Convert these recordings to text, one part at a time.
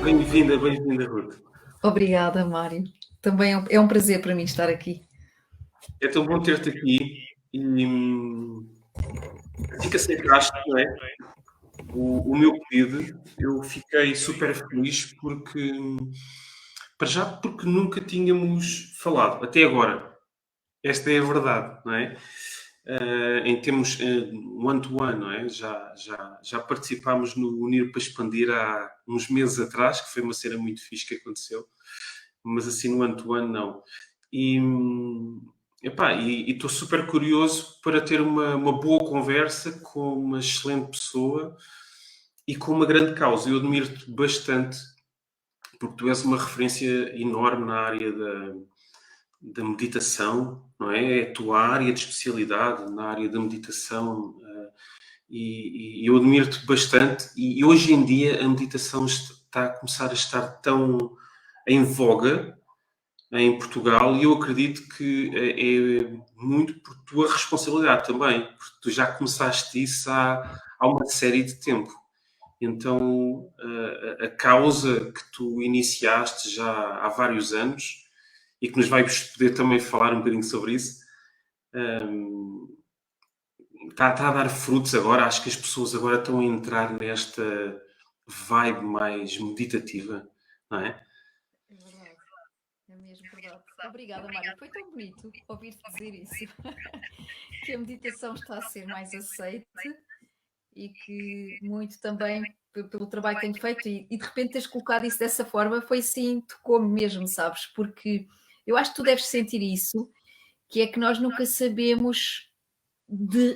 Bem-vinda, Ruth. Obrigada, Mário. Também é um prazer para mim estar aqui. É tão bom ter-te aqui e assim que aceitaste, não é? O meu pedido, eu fiquei super feliz porque, para já, porque nunca tínhamos falado, até agora. Esta é a verdade, não é? Em termos one-to-one, não é? Já participámos no Unir para Expandir há uns meses atrás, que foi uma cena muito fixe que aconteceu, mas assim no one-to-one não. E epá, e estou super curioso para ter uma boa conversa com uma excelente pessoa e com uma grande causa. Eu admiro-te bastante porque tu és uma referência enorme na área da meditação, não é? É a tua área de especialidade na área da meditação. E eu admiro-te bastante. E hoje em dia a meditação está a começar a estar tão em voga em Portugal e eu acredito que é muito por tua responsabilidade também, porque tu já começaste isso há uma série de tempo. Então, a causa que tu iniciaste já há vários anos e que nos vais poder também falar um bocadinho sobre isso, está a dar frutos agora. Acho que as pessoas agora estão a entrar nesta vibe mais meditativa, não é? É verdade, é mesmo verdade. Obrigada, Mário. Foi tão bonito ouvir-te dizer isso. Que a meditação está a ser mais aceite e que muito também pelo trabalho que tenho feito e de repente teres colocado isso dessa forma foi assim, tocou-me mesmo, sabes? Porque eu acho que tu deves sentir isso, que é que nós nunca sabemos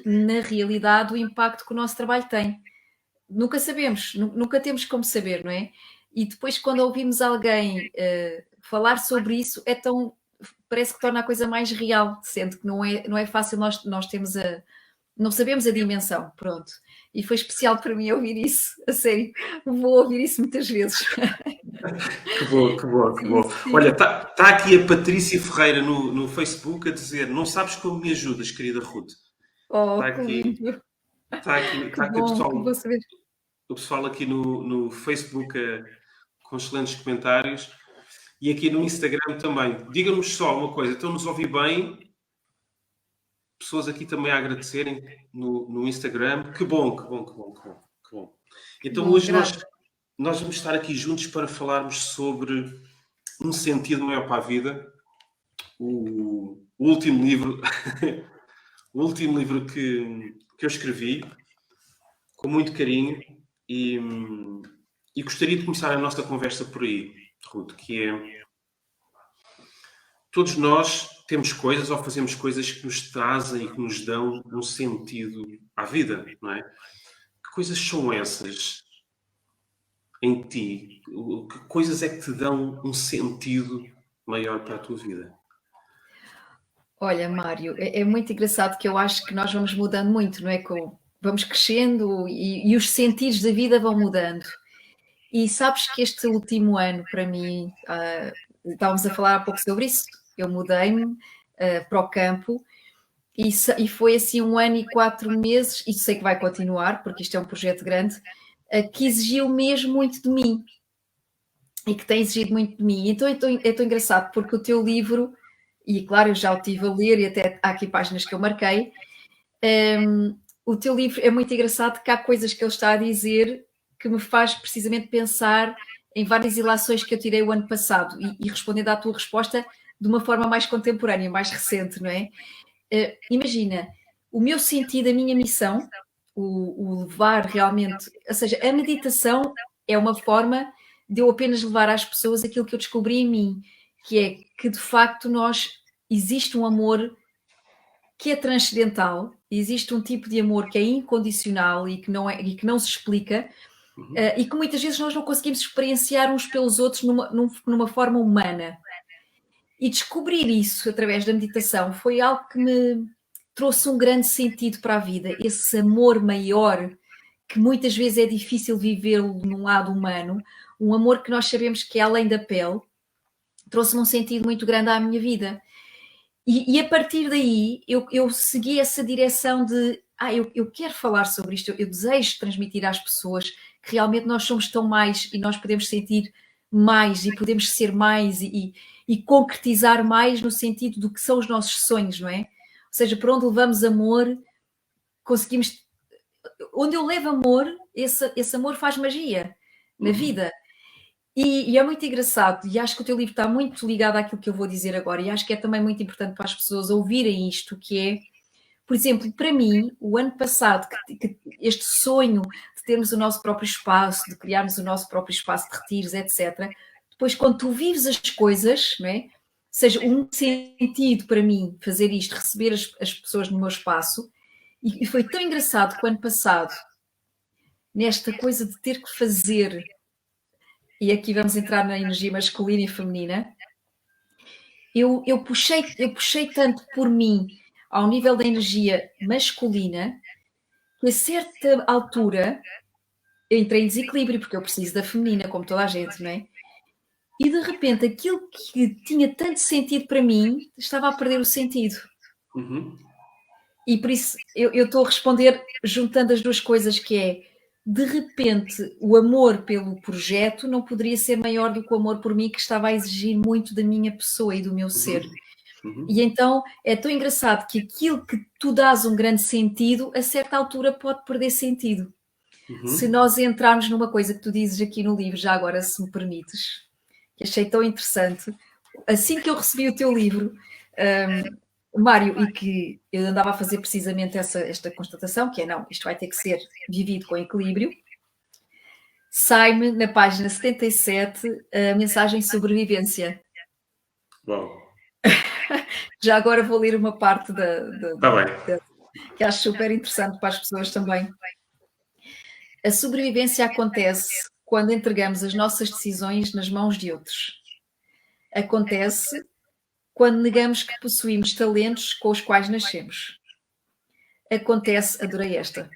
na realidade o impacto que o nosso trabalho tem. Nunca sabemos, nunca temos como saber, não é? E depois, quando ouvimos alguém falar sobre isso, é tão. Parece que torna a coisa mais real, sendo que não é fácil nós temos a. Não sabemos a dimensão, pronto. E foi especial para mim ouvir isso, a sério. Vou ouvir isso muitas vezes. Que bom, que bom, que Sim, bom. sim. Olha, está aqui a Patrícia Ferreira no Facebook a dizer: Não sabes como me ajudas, querida Ruth. Está Oh, que aqui, lindo, está aqui que bom saber. o pessoal aqui no Facebook com excelentes comentários e aqui no Instagram também. Diga-nos só uma coisa: estão-nos a ouvir bem? Pessoas aqui também a agradecerem no Instagram. Que bom, que bom, que bom, que bom, que bom. Que Então bom, hoje grata. nós vamos estar aqui juntos para falarmos sobre um sentido maior para a vida. O último livro, o último livro que eu escrevi com muito carinho e, e gostaria de começar a nossa conversa por aí, Ruth, que é todos nós temos coisas ou fazemos coisas que nos trazem e que nos dão um sentido à vida, não é? Que coisas são essas em ti? Que coisas é que te dão um sentido maior para a tua vida? Olha, Mário, é muito engraçado que eu acho que nós vamos mudando muito, não é? Vamos crescendo e os sentidos da vida vão mudando. E sabes que este último ano, para mim, estávamos a falar há pouco sobre isso, eu mudei-me para o campo e foi assim 1 ano e 4 meses, e sei que vai continuar, porque isto é um projeto grande, que exigiu mesmo muito de mim e que tem exigido muito de mim. Então é tão engraçado, porque o teu livro, e claro, eu já o estive a ler e até há aqui páginas que eu marquei, o teu livro é muito engraçado, que há coisas que ele está a dizer que me faz precisamente pensar em várias ilações que eu tirei o ano passado e respondendo à tua resposta de uma forma mais contemporânea, mais recente, não é? Imagina, o meu sentido, a minha missão, o levar realmente, ou seja, a meditação é uma forma de eu apenas levar às pessoas aquilo que eu descobri em mim, que é que de facto existe um amor que é transcendental, existe um tipo de amor que é incondicional e que não se explica, e que muitas vezes nós não conseguimos experienciar uns pelos outros numa forma humana. E descobrir isso através da meditação foi algo que me trouxe um grande sentido para a vida, esse amor maior que muitas vezes é difícil vivê-lo num lado humano, um amor que nós sabemos que é além da pele, trouxe-me um sentido muito grande à minha vida. E a partir daí eu segui essa direção de eu quero falar sobre isto, eu desejo transmitir às pessoas que realmente nós somos tão mais e nós podemos sentir mais e podemos ser mais e concretizar mais no sentido do que são os nossos sonhos, não é? Ou seja, por onde levamos amor, conseguimos. Onde eu levo amor, esse amor faz magia na vida. E é muito engraçado, e acho que o teu livro está muito ligado àquilo que eu vou dizer agora, e acho que é também muito importante para as pessoas ouvirem isto, que é, por exemplo, para mim, o ano passado, que este sonho de termos o nosso próprio espaço, de criarmos o nosso próprio espaço de retiros, etc., depois quando tu vives as coisas, não é? Ou seja, um sentido para mim fazer isto, receber as pessoas no meu espaço, e foi tão engraçado que o ano passado, nesta coisa de ter que fazer, e aqui vamos entrar na energia masculina e feminina, eu puxei tanto por mim ao nível da energia masculina que a certa altura eu entrei em desequilíbrio, porque eu preciso da feminina, como toda a gente, não é? E de repente aquilo que tinha tanto sentido para mim estava a perder o sentido. E por isso eu estou a responder juntando as duas coisas, que é, de repente, o amor pelo projeto não poderia ser maior do que o amor por mim, que estava a exigir muito da minha pessoa e do meu ser. E então é tão engraçado que aquilo que tu dás um grande sentido, a certa altura pode perder sentido. Se nós entrarmos numa coisa que tu dizes aqui no livro, já agora, se me permites, que achei tão interessante, assim que eu recebi o teu livro, Mário, e que eu andava a fazer precisamente esta constatação, que é, não, isto vai ter que ser vivido com equilíbrio, sai-me na página 77 a mensagem sobrevivência. Uau. Já agora vou ler uma parte Está bem. que acho super interessante para as pessoas também. A sobrevivência acontece quando entregamos as nossas decisões nas mãos de outros. Acontece quando negamos que possuímos talentos com os quais nascemos. Acontece, adorei esta,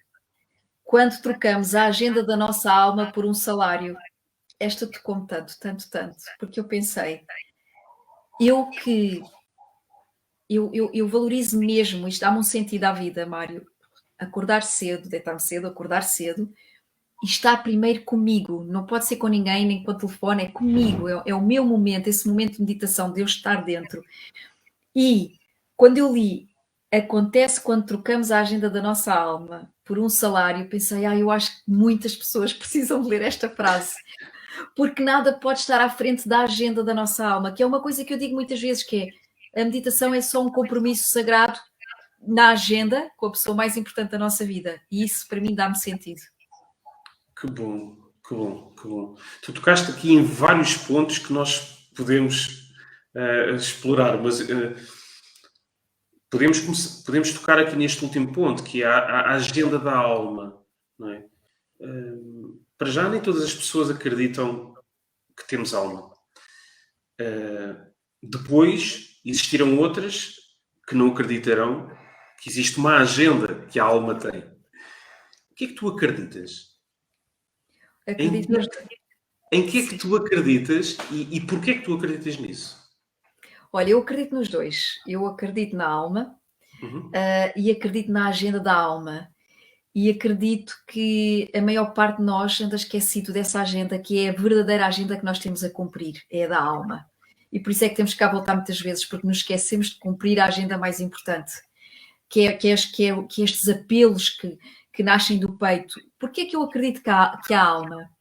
quando trocamos a agenda da nossa alma por um salário. Esta tocou-me tanto, tanto, tanto, porque eu pensei, eu valorizo mesmo, isto dá-me um sentido à vida, Mário, acordar cedo, deitar-me cedo, acordar cedo, e estar primeiro comigo, não pode ser com ninguém, nem com o telefone, é comigo, é o meu momento, esse momento de meditação, de eu estar dentro. E quando eu li, acontece quando trocamos a agenda da nossa alma por um salário, pensei, eu acho que muitas pessoas precisam ler esta frase, porque nada pode estar à frente da agenda da nossa alma, que é uma coisa que eu digo muitas vezes, que é, a meditação é só um compromisso sagrado na agenda com a pessoa mais importante da nossa vida, e isso para mim dá-me sentido. Que bom, que bom, que bom. Tu tocaste aqui em vários pontos que nós podemos explorar, mas podemos tocar aqui neste último ponto, que é a agenda da alma, não é? Para já, nem todas as pessoas acreditam que temos alma. Depois, existirão outras que não acreditarão que existe uma agenda que a alma tem. O que é que tu acreditas? Acredito Em que é que tu acreditas e porquê é que tu acreditas nisso? Olha, eu acredito nos dois. Eu acredito na alma e acredito na agenda da alma. E acredito que a maior parte de nós anda esquecido dessa agenda, que é a verdadeira agenda que nós temos a cumprir, é a da alma. E por isso é que temos que cá voltar muitas vezes, porque nos esquecemos de cumprir a agenda mais importante, que é estes apelos que nascem do peito. Porquê é que eu acredito que há alma?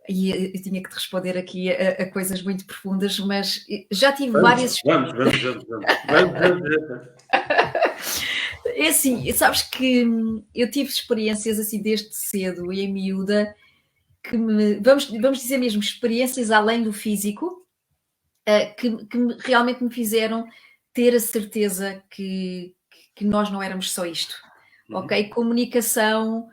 E eu tinha que te responder aqui a coisas muito profundas, mas já tive várias... Vamos. É assim, sabes que eu tive experiências assim desde cedo e em miúda que vamos dizer mesmo, experiências além do físico, que realmente me fizeram ter a certeza que nós não éramos só isto, ok? Comunicação,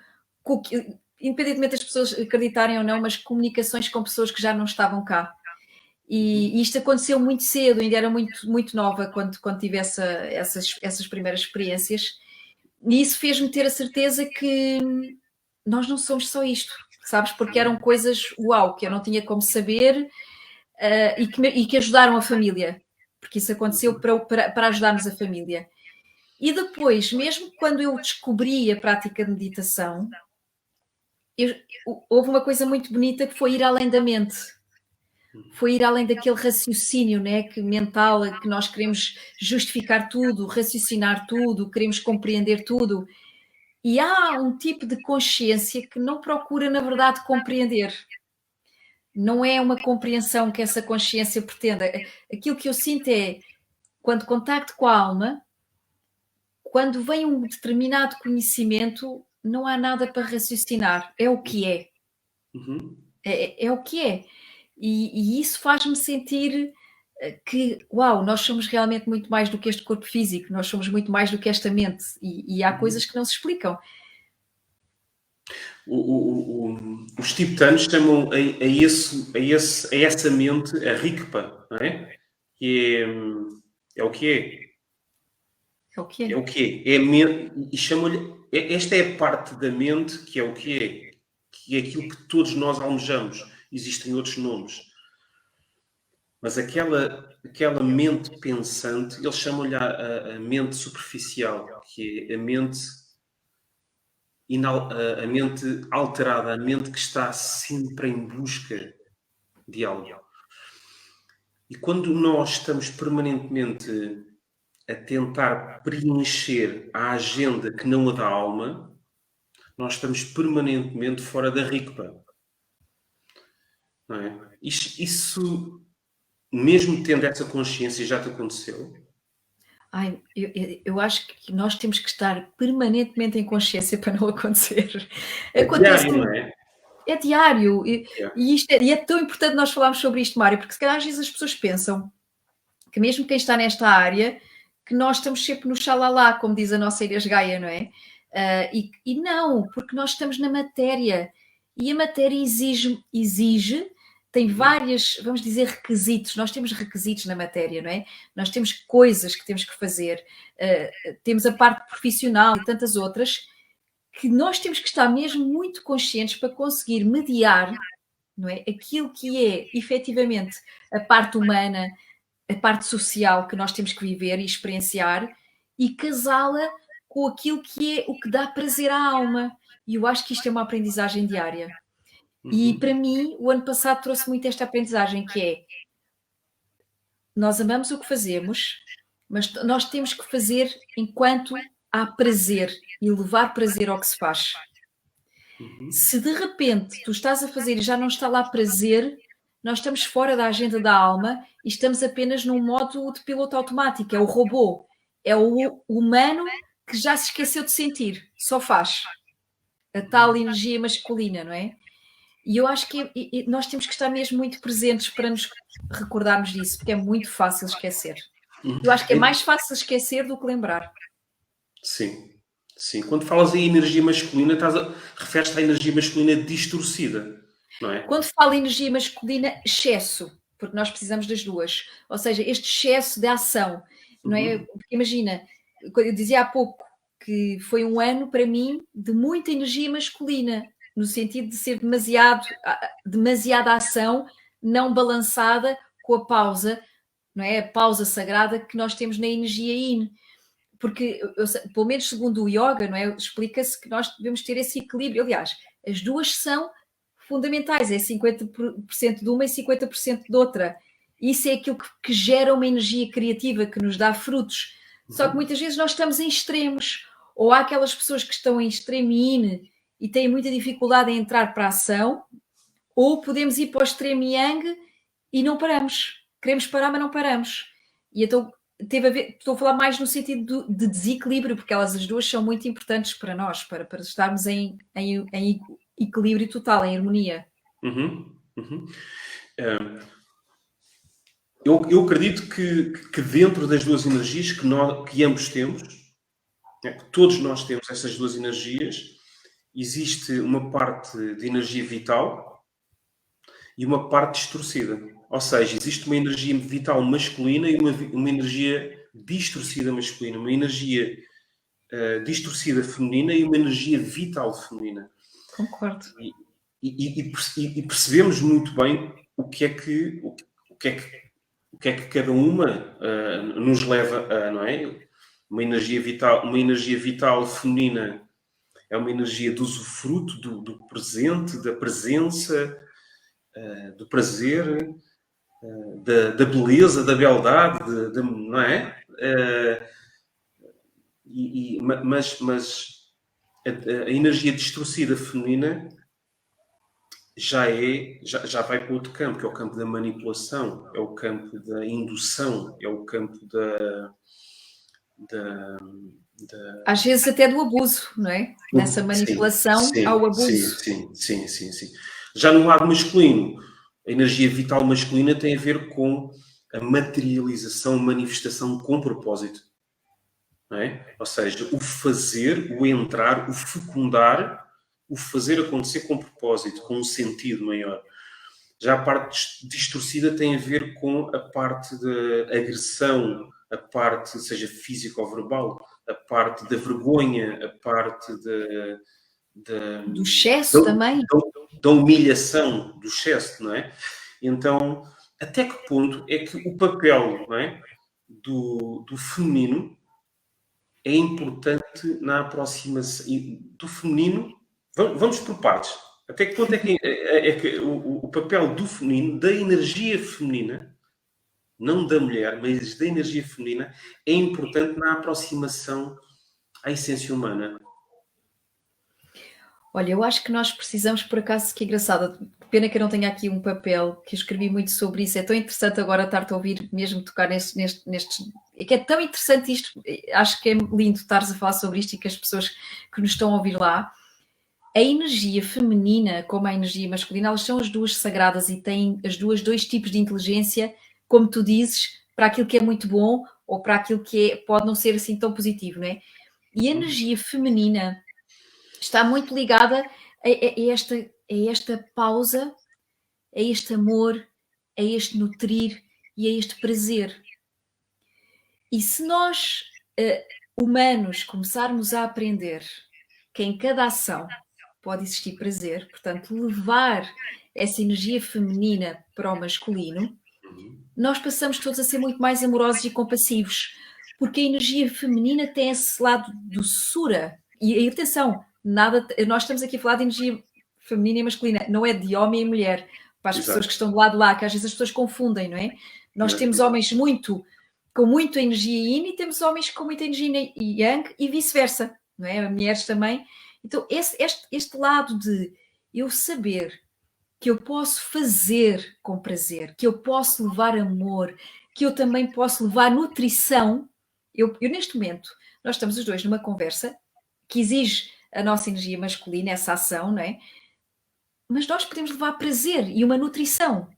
independentemente das pessoas acreditarem ou não, mas comunicações com pessoas que já não estavam cá. E isto aconteceu muito cedo, ainda era muito, muito nova quando tive essas primeiras experiências, e isso fez-me ter a certeza que nós não somos só isto, sabes? Porque eram coisas, uau, que eu não tinha como saber e que ajudaram a família, porque isso aconteceu para ajudarmos a família. E depois, mesmo quando eu descobri a prática de meditação, houve uma coisa muito bonita que foi ir além da mente. Foi ir além daquele raciocínio, né, mental, que nós queremos justificar tudo, raciocinar tudo, queremos compreender tudo. E há um tipo de consciência que não procura, na verdade, compreender. Não é uma compreensão que essa consciência pretenda. Aquilo que eu sinto é, quando contacto com a alma, quando vem um determinado conhecimento, não há nada para raciocinar. É o que é. Uhum. É o que é. E isso faz-me sentir que, uau, nós somos realmente muito mais do que este corpo físico, nós somos muito mais do que esta mente. E há coisas que não se explicam. Os tibetanos chamam a essa mente a Rikpa, não é? Que é o que é. É o que É é. o que é. É a mente, e chamam-lhe. Esta é a parte da mente que é o que é. Que é aquilo que todos nós almejamos. Existem outros nomes. Mas aquela mente pensante, eles chamam-lhe a mente superficial, que é a mente alterada, a mente que está sempre em busca de algo. E quando nós estamos permanentemente a tentar preencher a agenda que não a da alma, nós estamos permanentemente fora da RICPA. Não é? Isso, mesmo tendo essa consciência, já te aconteceu? Ai, eu acho que nós temos que estar permanentemente em consciência para não acontecer. É Acontece, diário, não é? é diário. É. E é tão importante nós falarmos sobre isto, Mário, porque se calhar às vezes as pessoas pensam que mesmo quem está nesta área, que nós estamos sempre no xalala, como diz a nossa Inês Gaia, não é? E não, porque nós estamos na matéria. E a matéria exige, tem várias, vamos dizer, requisitos. Nós temos requisitos na matéria, não é? Nós temos coisas que temos que fazer, temos a parte profissional e tantas outras, que nós temos que estar mesmo muito conscientes para conseguir mediar, não é? Aquilo que é efetivamente a parte humana, a parte social que nós temos que viver e experienciar e casá-la com aquilo que é o que dá prazer à alma. E eu acho que isto é uma aprendizagem diária. E para mim, o ano passado trouxe muito esta aprendizagem, que é, nós amamos o que fazemos, mas nós temos que fazer enquanto há prazer e levar prazer ao que se faz. Se de repente tu estás a fazer e já não está lá prazer, nós estamos fora da agenda da alma e estamos apenas num modo de piloto automático. É o robô, é o humano que já se esqueceu de sentir, só faz. A tal energia masculina, não é? E eu acho que nós temos que estar mesmo muito presentes para nos recordarmos disso, porque é muito fácil esquecer. Eu acho que é mais fácil esquecer do que lembrar. Sim, sim. Quando falas em energia masculina, referes-te à energia masculina distorcida, não é? Quando falo em energia masculina, excesso, porque nós precisamos das duas. Ou seja, este excesso de ação, não é? Porque imagina, eu dizia há pouco que foi um ano para mim de muita energia masculina, no sentido de ser demasiada ação não balançada com a pausa, não é? A pausa sagrada que nós temos na energia yin. Porque, pelo menos segundo o yoga, não é? Explica-se que nós devemos ter esse equilíbrio. Aliás, as duas são fundamentais, é 50% de uma e 50% de outra. Isso é aquilo que gera uma energia criativa, que nos dá frutos. Só que muitas vezes nós estamos em extremos, ou há aquelas pessoas que estão em extremo yin e têm muita dificuldade em entrar para a ação, ou podemos ir para o extremo yang e não paramos. Queremos parar, mas não paramos. E então teve a ver, estou a falar mais no sentido de desequilíbrio, porque elas as duas são muito importantes para nós, para estarmos em equilíbrio total, em harmonia. Eu acredito que dentro das duas energias que ambos temos, que todos nós temos essas duas energias, existe uma parte de energia vital e uma parte distorcida. Ou seja, existe uma energia vital masculina e uma energia distorcida masculina, uma energia distorcida feminina e uma energia vital feminina. Concordo. E percebemos muito bem o que é que cada uma nos leva a, não é? Uma energia vital feminina é uma energia do usufruto, do presente, da presença, do prazer, da beleza, da beldade, não é? Mas a energia distorcida feminina já vai para outro campo, que é o campo da manipulação, é o campo da indução, é o campo da Às vezes até do abuso, não é? Nessa manipulação ao abuso. Sim. Já no lado masculino, a energia vital masculina tem a ver com a materialização, manifestação com propósito. Não é? Ou seja, o fazer, o entrar, o fecundar, o fazer acontecer com propósito, com um sentido maior. Já a parte distorcida tem a ver com a parte da agressão, a parte, seja física ou verbal, a parte da vergonha, a parte do excesso também. Da humilhação, do excesso, não é? Então, até que ponto é que o papel, não é, do feminino é importante na aproximação do feminino? Vamos por partes. Até que ponto é que o papel do feminino, da energia feminina, não da mulher, mas da energia feminina, é importante na aproximação à essência humana? Olha, eu acho que nós precisamos, por acaso, que engraçado, pena que eu não tenha aqui um papel, que eu escrevi muito sobre isso, é tão interessante agora estar-te a ouvir mesmo tocar nestes... É que é tão interessante isto, acho que é lindo estares a falar sobre isto e que as pessoas que nos estão a ouvir lá, a energia feminina como a energia masculina, elas são as duas sagradas e têm as duas dois tipos de inteligência, como tu dizes, para aquilo que é muito bom ou para aquilo que pode não ser assim tão positivo, não é? E a energia feminina está muito ligada a esta pausa, a este amor, a este nutrir e a este prazer. E se nós, humanos, começarmos a aprender que em cada ação pode existir prazer, portanto, levar essa energia feminina para o masculino, nós passamos todos a ser muito mais amorosos e compassivos, porque a energia feminina tem esse lado doçura. E atenção, nós estamos aqui a falar de energia feminina e masculina, não é de homem e mulher, para as Exato. pessoas que estão do lado de lá, que às vezes as pessoas confundem, não é? Nós temos homens com muita energia yin e temos homens com muita energia yang e vice-versa, não é? Mulheres também. Então, este lado de eu saber que eu posso fazer com prazer, que eu posso levar amor, que eu também posso levar nutrição. Eu neste momento, nós estamos os dois numa conversa que exige a nossa energia masculina, essa ação, não é? Mas nós podemos levar prazer e uma nutrição.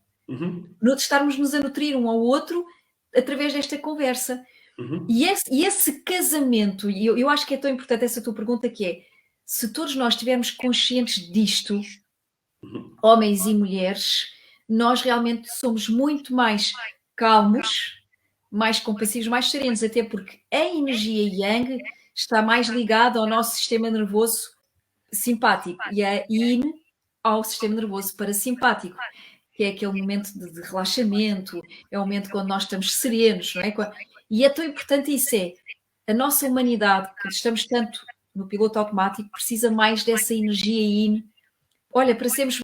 Estarmos-nos a nutrir um ao outro através desta conversa. E esse casamento, e eu acho que é tão importante essa tua pergunta, que é, se todos nós estivermos conscientes disto, homens e mulheres, nós realmente somos muito mais calmos, mais compassivos, mais serenos, até porque a energia yang está mais ligada ao nosso sistema nervoso simpático e a yin ao sistema nervoso parasimpático, que é aquele momento de relaxamento, é o momento quando nós estamos serenos, não é? E é tão importante isso, é a nossa humanidade, que estamos tanto no piloto automático, precisa mais dessa energia yin. Olha, para sermos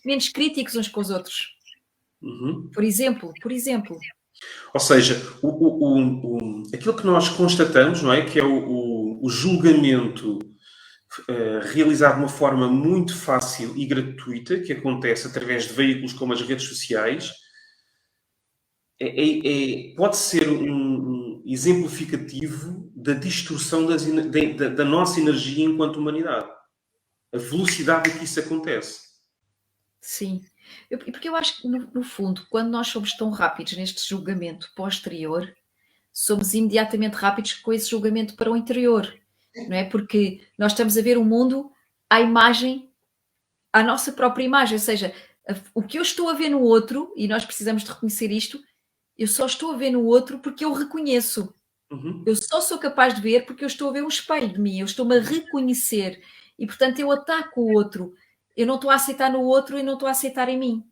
menos críticos uns com os outros. Por exemplo. Ou seja, aquilo que nós constatamos, não é? Que é o julgamento realizado de uma forma muito fácil e gratuita, que acontece através de veículos como as redes sociais, pode ser um exemplificativo da distorção da nossa energia enquanto humanidade. A velocidade a que isso acontece. Sim. Porque eu acho que, no fundo, quando nós somos tão rápidos neste julgamento posterior, somos imediatamente rápidos com esse julgamento para o interior, não é? Porque nós estamos a ver o mundo à imagem, à nossa própria imagem, ou seja, o que eu estou a ver no outro, e nós precisamos de reconhecer isto, eu só estou a ver no outro porque eu reconheço. Eu só sou capaz de ver porque eu estou a ver um espelho de mim, eu estou-me a reconhecer e, portanto, eu ataco o outro. Eu não estou a aceitar no outro e não estou a aceitar em mim.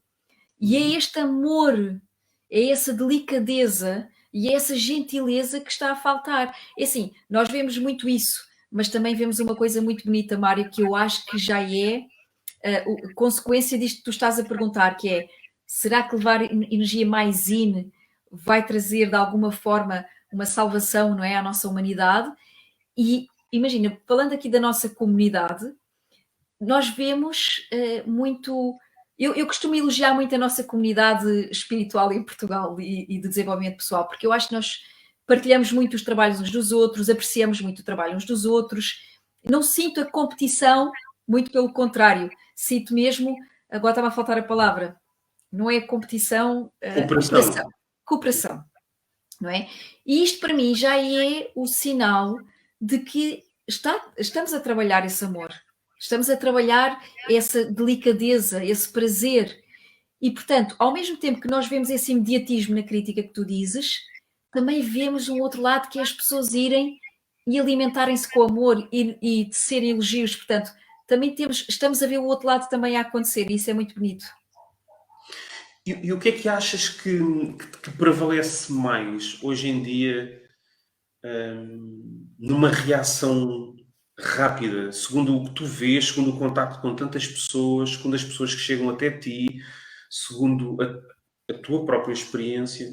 E é este amor, é essa delicadeza e é essa gentileza que está a faltar. É assim, nós vemos muito isso mas também vemos uma coisa muito bonita, Mário, que eu acho que já é consequência disto que tu estás a perguntar, que é, será que levar energia mais yin vai trazer de alguma forma uma salvação, não é, à nossa humanidade? E imagina, falando aqui da nossa comunidade, nós vemos muito. Eu costumo elogiar muito a nossa comunidade espiritual em Portugal e de desenvolvimento pessoal, porque eu acho que nós partilhamos muito os trabalhos uns dos outros, apreciamos muito o trabalho uns dos outros. Não sinto a competição, muito pelo contrário, sinto mesmo, agora estava a faltar a palavra, não é competição, cooperação. Cooperação. Cooperação, não é? E isto para mim já é o sinal de que estamos a trabalhar esse amor, estamos a trabalhar essa delicadeza, esse prazer. E, portanto, ao mesmo tempo que nós vemos esse imediatismo na crítica que tu dizes, também vemos um outro lado que é as pessoas irem e alimentarem-se com amor e de serem elogios. Portanto, também estamos a ver o outro lado também a acontecer e isso é muito bonito. E o que é que achas que prevalece mais hoje em dia, numa reação rápida, segundo o que tu vês, segundo o contacto com tantas pessoas, segundo as pessoas que chegam até ti, segundo a tua própria experiência?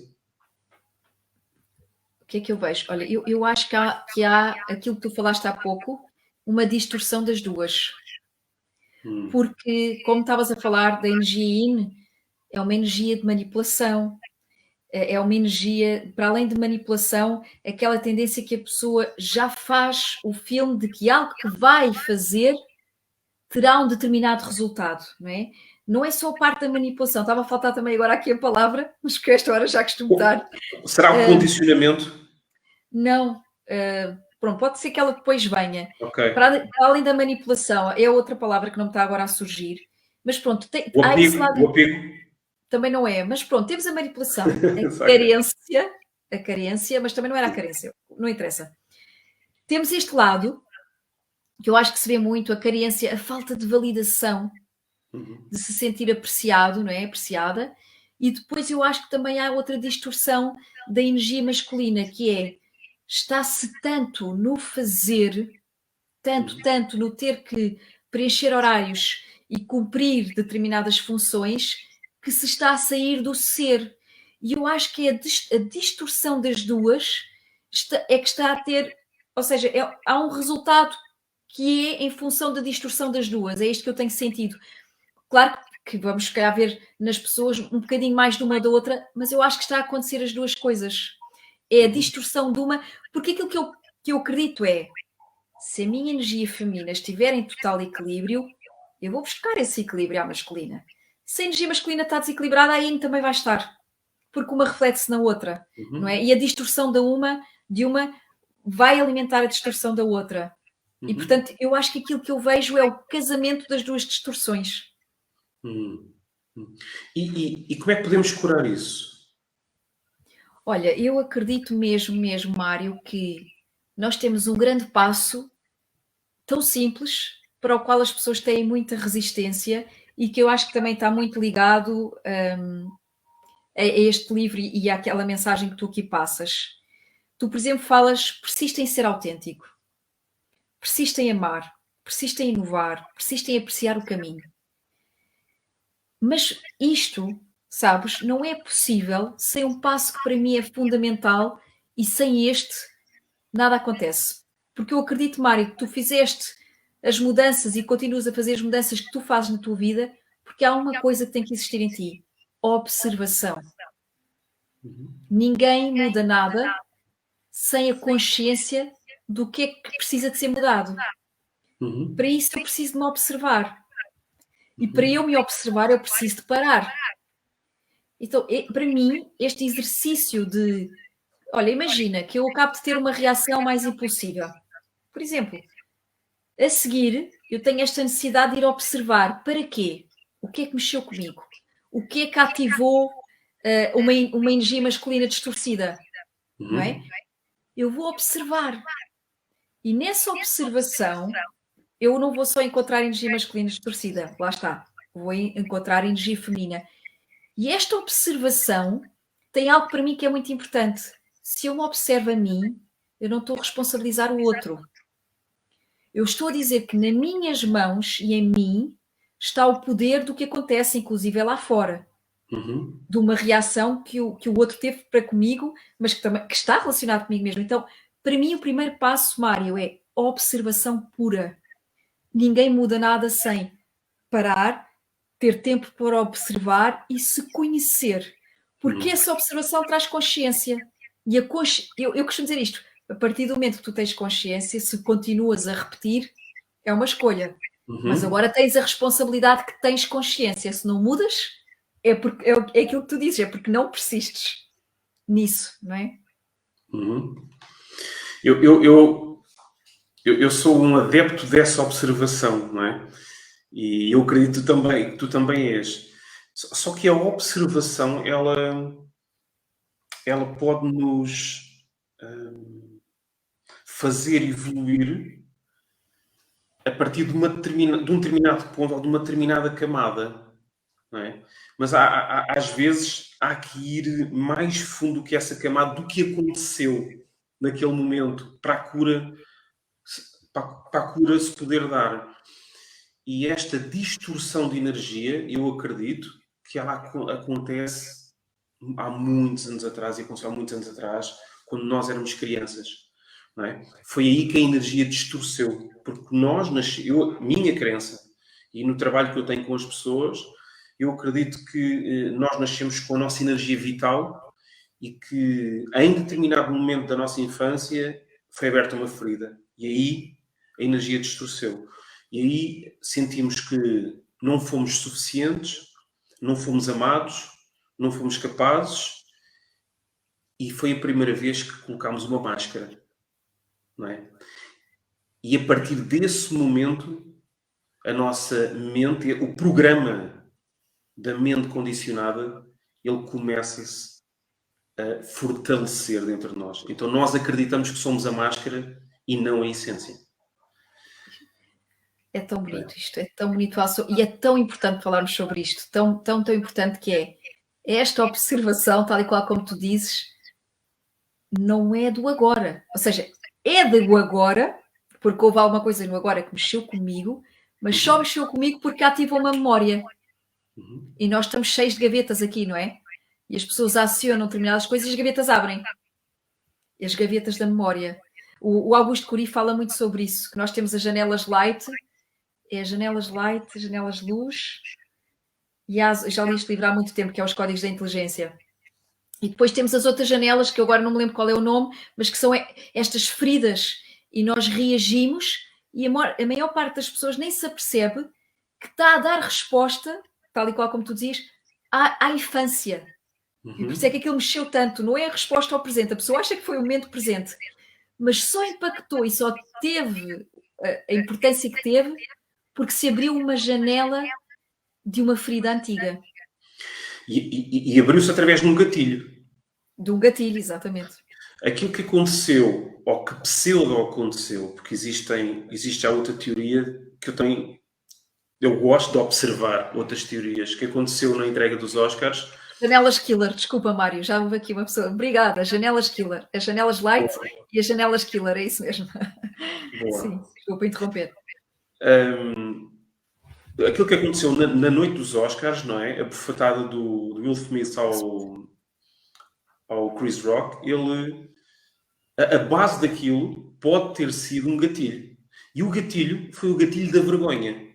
O que é que eu vejo? Olha, eu acho que há aquilo que tu falaste há pouco, uma distorção das duas. Porque, como estavas a falar da energia yin, é uma energia de manipulação, é uma energia, para além de manipulação, aquela tendência que a pessoa já faz o filme de que algo que vai fazer terá um determinado resultado, não é? Não é só a parte da manipulação, estava a faltar também agora aqui a palavra, mas que esta hora já costumo dar. Será o condicionamento? Não, pronto, pode ser que ela depois venha. Ok. Para além da manipulação, é outra palavra que não me está agora a surgir, mas pronto, O há esse lado. apego, o apego. Também não é, mas pronto, temos a manipulação, a carência, mas também não era a carência, não interessa. Temos este lado, que eu acho que se vê muito, a carência, a falta de validação, de se sentir apreciado, não é? Apreciada. E depois eu acho que também há outra distorção da energia masculina, que é, está-se tanto no fazer, tanto no ter que preencher horários e cumprir determinadas funções, que se está a sair do ser. E eu acho que a distorção das duas é que está a ter, ou seja, há um resultado que é em função da distorção das duas. É isto que eu tenho sentido. Claro que vamos, se calhar, ver nas pessoas um bocadinho mais de uma ou da outra, mas eu acho que está a acontecer as duas coisas. É a distorção de uma, porque aquilo que eu acredito é, se a minha energia feminina estiver em total equilíbrio, eu vou buscar esse equilíbrio à masculina. Se a energia masculina está desequilibrada, a yin também vai estar. Porque uma reflete-se na outra, não é? E a distorção de uma vai alimentar a distorção da outra. E, portanto, eu acho que aquilo que eu vejo é o casamento das duas distorções. E como é que podemos curar isso? Olha, eu acredito mesmo, Mário, que nós temos um grande passo tão simples, para o qual as pessoas têm muita resistência e que eu acho que também está muito ligado a este livro e àquela mensagem que tu aqui passas. Tu, por exemplo, falas, persiste em ser autêntico, persiste em amar, persiste em inovar, persiste em apreciar o caminho. Mas isto, sabes, não é possível sem um passo que para mim é fundamental e sem este nada acontece. Porque eu acredito, Mário, que tu fizeste as mudanças e continuas a fazer as mudanças que tu fazes na tua vida porque há uma coisa que tem que existir em ti: observação. Ninguém muda nada sem a consciência do que é que precisa de ser mudado. Para isso eu preciso de me observar. E para eu me observar eu preciso de parar. Então, para mim, este exercício de... Olha, imagina que eu acabo de ter uma reação mais impulsiva. Por exemplo, a seguir, eu tenho esta necessidade de ir observar. Para quê? O que é que mexeu comigo? O que é que ativou uma energia masculina distorcida? Não é? Eu vou observar. E nessa observação, eu não vou só encontrar energia masculina distorcida. Lá está. Vou encontrar energia feminina. E esta observação tem algo para mim que é muito importante. Se eu me observo a mim, eu não estou a responsabilizar o outro. Eu estou a dizer que nas minhas mãos e em mim está o poder do que acontece, inclusive lá fora. De uma reação que o outro teve para comigo, mas que está relacionado comigo mesmo. Então, para mim, o primeiro passo, Mário, é observação pura. Ninguém muda nada sem parar, ter tempo para observar e se conhecer. Porque essa observação traz consciência. E eu costumo dizer isto, a partir do momento que tu tens consciência, se continuas a repetir, é uma escolha. Mas agora tens a responsabilidade que tens consciência. Se não mudas, é aquilo que tu dizes, é porque não persistes nisso, não é? Eu sou um adepto dessa observação, não é? E eu acredito também que tu também és. Só que a observação, ela pode nos fazer evoluir a partir de um determinado ponto ou de uma determinada camada, não é? Mas às vezes há que ir mais fundo que essa camada do que aconteceu naquele momento para a cura se poder dar. E esta distorção de energia, eu acredito que ela acontece há muitos anos atrás, e aconteceu há muitos anos atrás, quando nós éramos crianças. Não é? Foi aí que a energia distorceu. Porque minha crença, e no trabalho que eu tenho com as pessoas, eu acredito que nós nascemos com a nossa energia vital e que em determinado momento da nossa infância foi aberta uma ferida. E aí a energia distorceu. E aí sentimos que não fomos suficientes, não fomos amados, não fomos capazes, e foi a primeira vez que colocámos uma máscara, não é? E a partir desse momento, a nossa mente, o programa da mente condicionada, ele começa-se a fortalecer dentro de nós. Então nós acreditamos que somos a máscara e não a essência. É tão bonito isto, é tão bonito e é tão importante falarmos sobre isto, tão importante que é esta observação, tal e qual como tu dizes, não é do agora, ou seja, é do agora, porque houve alguma coisa no agora que mexeu comigo, mas só mexeu comigo porque ativou uma memória. E nós estamos cheios de gavetas aqui, não é? E as pessoas acionam determinadas coisas e as gavetas abrem. E as gavetas da memória. O Augusto Cury fala muito sobre isso, que nós temos as janelas light, janelas luz, e já li este livro há muito tempo, que é os Códigos da Inteligência. E depois temos as outras janelas, que eu agora não me lembro qual é o nome, mas que são estas feridas, e nós reagimos, e a maior parte das pessoas nem se apercebe que está a dar resposta, tal e qual como tu dizias, à infância. E por isso é que aquilo mexeu tanto, não é a resposta ao presente, a pessoa acha que foi o momento presente, mas só impactou e só teve a importância que teve porque se abriu uma janela de uma ferida antiga. E abriu-se através de um gatilho. De um gatilho, exatamente. Aquilo que aconteceu, ou que pseudo-aconteceu, porque existe a outra teoria que eu gosto de observar outras teorias, que aconteceu na entrega dos Oscars. Janelas killer, desculpa Mário, já houve aqui uma pessoa. Obrigada, janelas killer. As janelas light e as janelas killer, é isso mesmo. Boa. Sim, desculpa interromper. Aquilo que aconteceu na noite dos Oscars, não é? A bufetada do Will Smith ao Chris Rock, a base daquilo pode ter sido um gatilho. E o gatilho foi o gatilho da vergonha.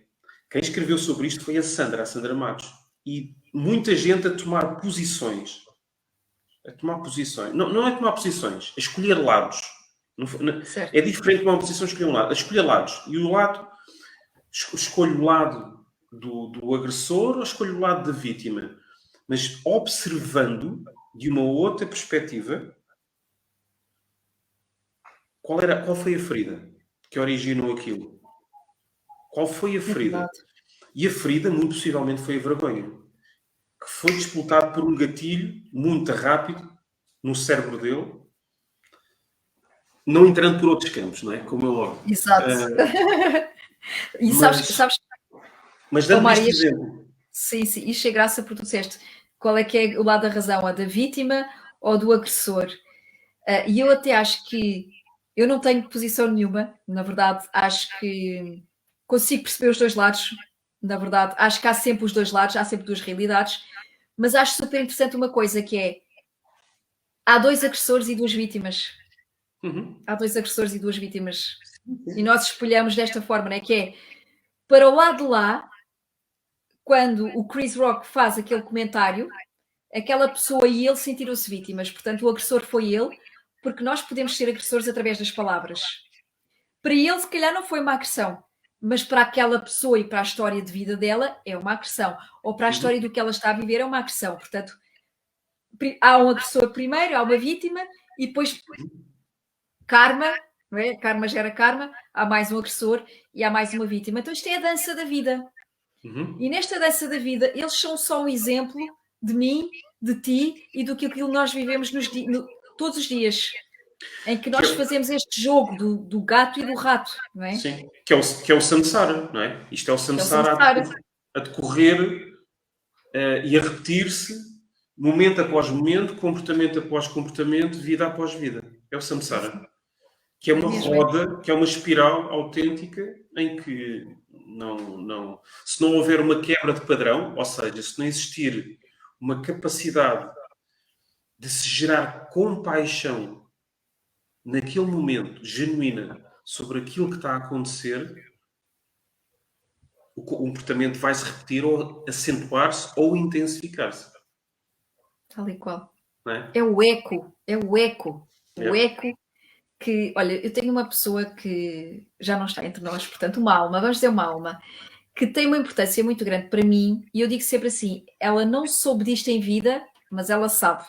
Quem escreveu sobre isto foi a Sandra Matos. E muita gente a tomar posições. Não é tomar posições, a escolher lados. É diferente de uma posição escolher um lado. A escolher lados. E o lado, escolho o lado do agressor ou escolho o lado da vítima. Mas observando de uma outra perspectiva, qual foi a ferida que originou aquilo? Qual foi a ferida? E a ferida, muito possivelmente, foi a vergonha, que foi disputado por um gatilho muito rápido no cérebro dele, não entrando por outros campos, não é? Como é óbvio. Exato. E sabes mas dando este exemplo. Sim, isto é graça porque tu disseste qual é que é o lado da razão, a da vítima ou do agressor. E eu até acho que Eu não tenho posição nenhuma, na verdade, acho que consigo perceber os 2 lados, na verdade, acho que há sempre os 2 lados, há sempre 2 realidades, mas acho super interessante uma coisa que é, há 2 agressores e 2 vítimas. Uhum. Há 2 agressores e 2 vítimas. E Sim. nós espelhamos desta forma, né, que é, para o lado de lá, quando o Chris Rock faz aquele comentário, aquela pessoa e ele sentiram-se vítimas, portanto o agressor foi ele, porque nós podemos ser agressores através das palavras. Para ele, se calhar, não foi uma agressão, mas para aquela pessoa e para a história de vida dela é uma agressão, ou para a Uhum. história do que ela está a viver é uma agressão. Portanto, há um agressor primeiro, há uma vítima e depois karma, não é? Karma gera karma, há mais um agressor e há mais uma vítima. Então isto é a dança da vida. E Uhum. nesta dança da vida, eles são só um exemplo de mim, de ti e do que aquilo nós vivemos todos os dias, em que Que nós é, fazemos este jogo do gato e do rato, não é? sim, que é o samsara, não é? Isto é o Que é o samsara samsara. a decorrer e a repetir-se, momento após momento, comportamento após comportamento, vida após vida. É o É samsara. assim, Que é é uma mesmo, é. roda, que é uma espiral autêntica em que se não houver uma quebra de padrão, ou seja, se não existir uma capacidade de se gerar compaixão naquele momento, genuína, sobre aquilo que está a acontecer, o comportamento vai se repetir ou acentuar-se ou intensificar-se. Tal e qual. Não é? É o eco, é o eco. O É. eco que, olha, eu tenho uma pessoa que já não está entre nós, portanto, uma alma, vamos dizer uma alma, que tem uma importância muito grande para mim, e eu digo sempre assim: ela não soube disto em vida, mas ela sabe.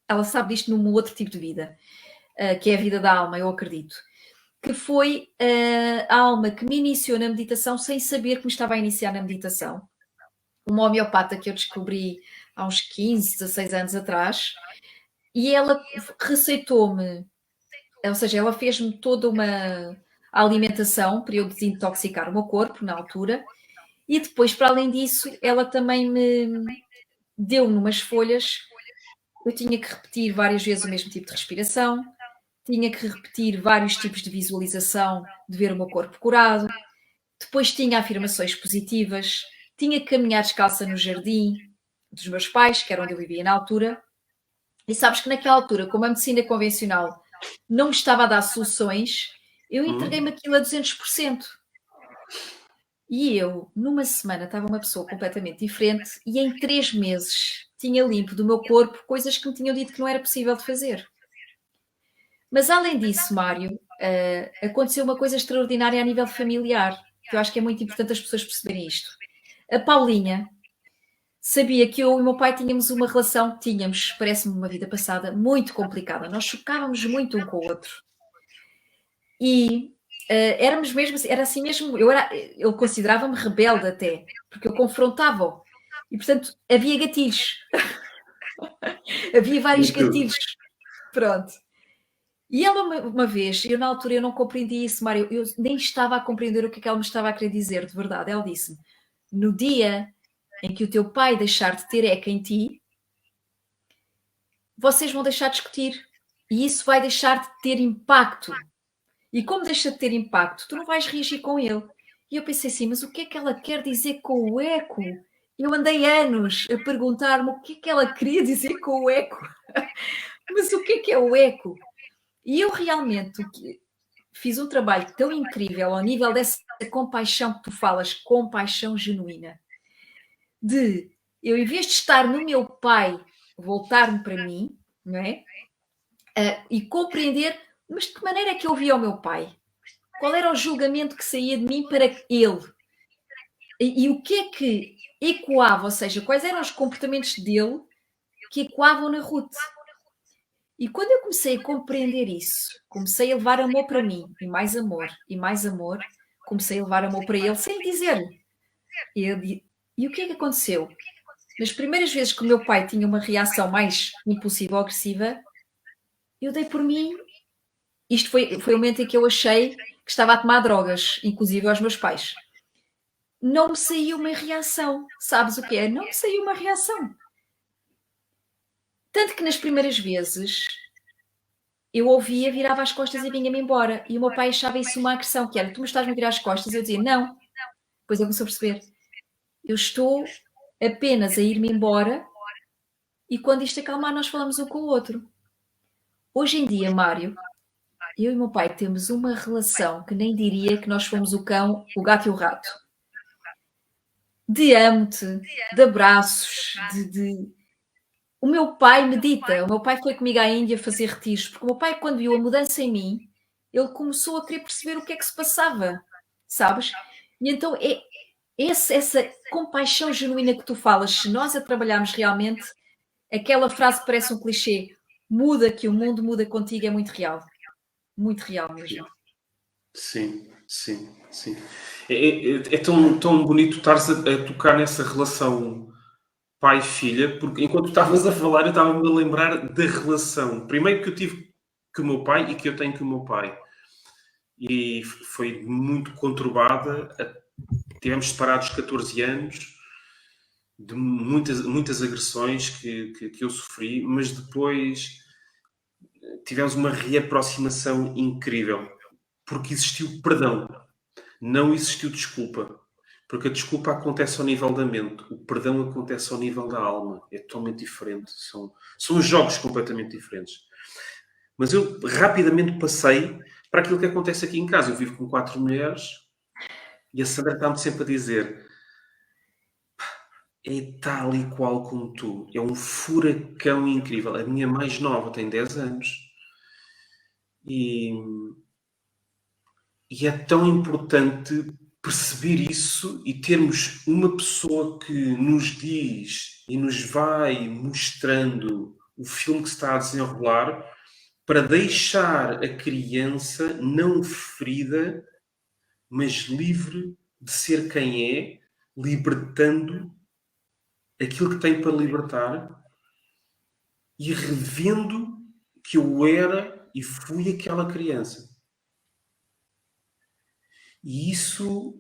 Ela sabe disto num outro tipo de vida, que é a vida da alma, eu acredito. Que foi a alma que me iniciou na meditação sem saber que me estava a iniciar na meditação. Uma homeopata que eu descobri há uns 15, 16 anos atrás, e ela receitou-me, ou seja, ela fez-me toda uma alimentação para eu desintoxicar o meu corpo na altura, e depois, para além disso, ela também me deu-me umas folhas. Eu tinha que repetir várias vezes o mesmo tipo de respiração, tinha que repetir vários tipos de visualização de ver o meu corpo curado, depois tinha afirmações positivas, tinha que caminhar descalça no jardim dos meus pais, que era onde eu vivia na altura, e sabes que naquela altura, como a medicina convencional não me estava a dar soluções, eu entreguei-me Uhum. aquilo a 200%. E eu, numa semana, estava uma pessoa completamente diferente e em 3 meses tinha limpo do meu corpo coisas que me tinham dito que não era possível de fazer. Mas além disso, Mário, aconteceu uma coisa extraordinária a nível familiar, que eu acho que é muito importante as pessoas perceberem isto. A Paulinha sabia que eu e o meu pai tínhamos, parece-me uma vida passada, muito complicada. Nós chocávamos muito um com o outro. E éramos mesmo, era assim mesmo, ele considerava-me rebelde até, porque eu confrontava-o. E portanto havia gatilhos, havia vários De tudo. gatilhos. Pronto. E ela uma vez, eu na altura eu não compreendi isso, Mário, eu nem estava a compreender o que é que ela me estava a querer dizer, de verdade. Ela disse-me: no dia em que o teu pai deixar de ter eca em ti, vocês vão deixar de discutir. E isso vai deixar de ter impacto. E como deixa de ter impacto, tu não vais reagir com ele. E eu pensei assim, mas o que é que ela quer dizer com o eco? Eu andei anos a perguntar-me o que é que ela queria dizer com o eco. Mas o que é o eco? E eu realmente fiz um trabalho tão incrível ao nível dessa compaixão que tu falas, compaixão genuína, de eu, em vez de estar no meu pai, voltar-me para mim, não é? E compreender, mas de que maneira é que eu via o meu pai? Qual era o julgamento que saía de mim para ele? E o que é que ecoava, ou seja, quais eram os comportamentos dele que ecoavam na Ruth? E quando eu comecei a compreender isso, comecei a levar amor para mim, e mais amor, comecei a levar amor para ele sem dizer-lhe. E o que é que aconteceu? Nas primeiras vezes que o meu pai tinha uma reação mais impulsiva ou agressiva, eu dei por mim. Isto foi o momento em que eu achei que estava a tomar drogas, inclusive aos meus pais. Não me saiu uma reação. Sabes o que é? Não me saiu uma reação. Tanto que nas primeiras vezes eu ouvia, virava as costas e vinha-me embora. E o meu pai achava isso uma agressão, que era, tu me estás-me a virar as costas? Eu dizia, não. Depois ele começou a perceber, eu estou apenas a ir-me embora e quando isto acalmar nós falamos um com o outro. Hoje em dia, Mário, eu e o meu pai temos uma relação que nem diria que nós fomos o cão, o gato e o rato. De amo-te, de abraços, O meu pai medita. O meu pai foi comigo à Índia fazer retiros, porque o meu pai, quando viu a mudança em mim, ele começou a querer perceber o que é que se passava, sabes? E então essa compaixão genuína que tu falas, se nós a trabalharmos realmente, aquela frase que parece um clichê, muda que o mundo muda contigo, é muito real mesmo. Sim, sim, sim. É tão bonito estares a tocar nessa relação pai-filha, porque enquanto estavas a falar, eu estava-me a lembrar da relação, primeiro que eu tive com o meu pai e que eu tenho com o meu pai. E foi muito conturbada. Tivemos separados 14 anos, de muitas agressões que eu sofri, mas depois tivemos uma reaproximação incrível, porque existiu perdão, não existiu desculpa. Porque a desculpa acontece ao nível da mente, o perdão acontece ao nível da alma. É totalmente diferente. São jogos completamente diferentes. Mas eu rapidamente passei para aquilo que acontece aqui em casa. Eu vivo com 4 mulheres e a Sandra está-me sempre a dizer: é tal e qual como tu. É um furacão incrível. A minha mais nova tem 10 anos e, e é tão importante perceber isso e termos uma pessoa que nos diz e nos vai mostrando o filme que se está a desenrolar para deixar a criança não ferida, mas livre de ser quem é, libertando aquilo que tem para libertar e revendo que eu era e fui aquela criança. E isso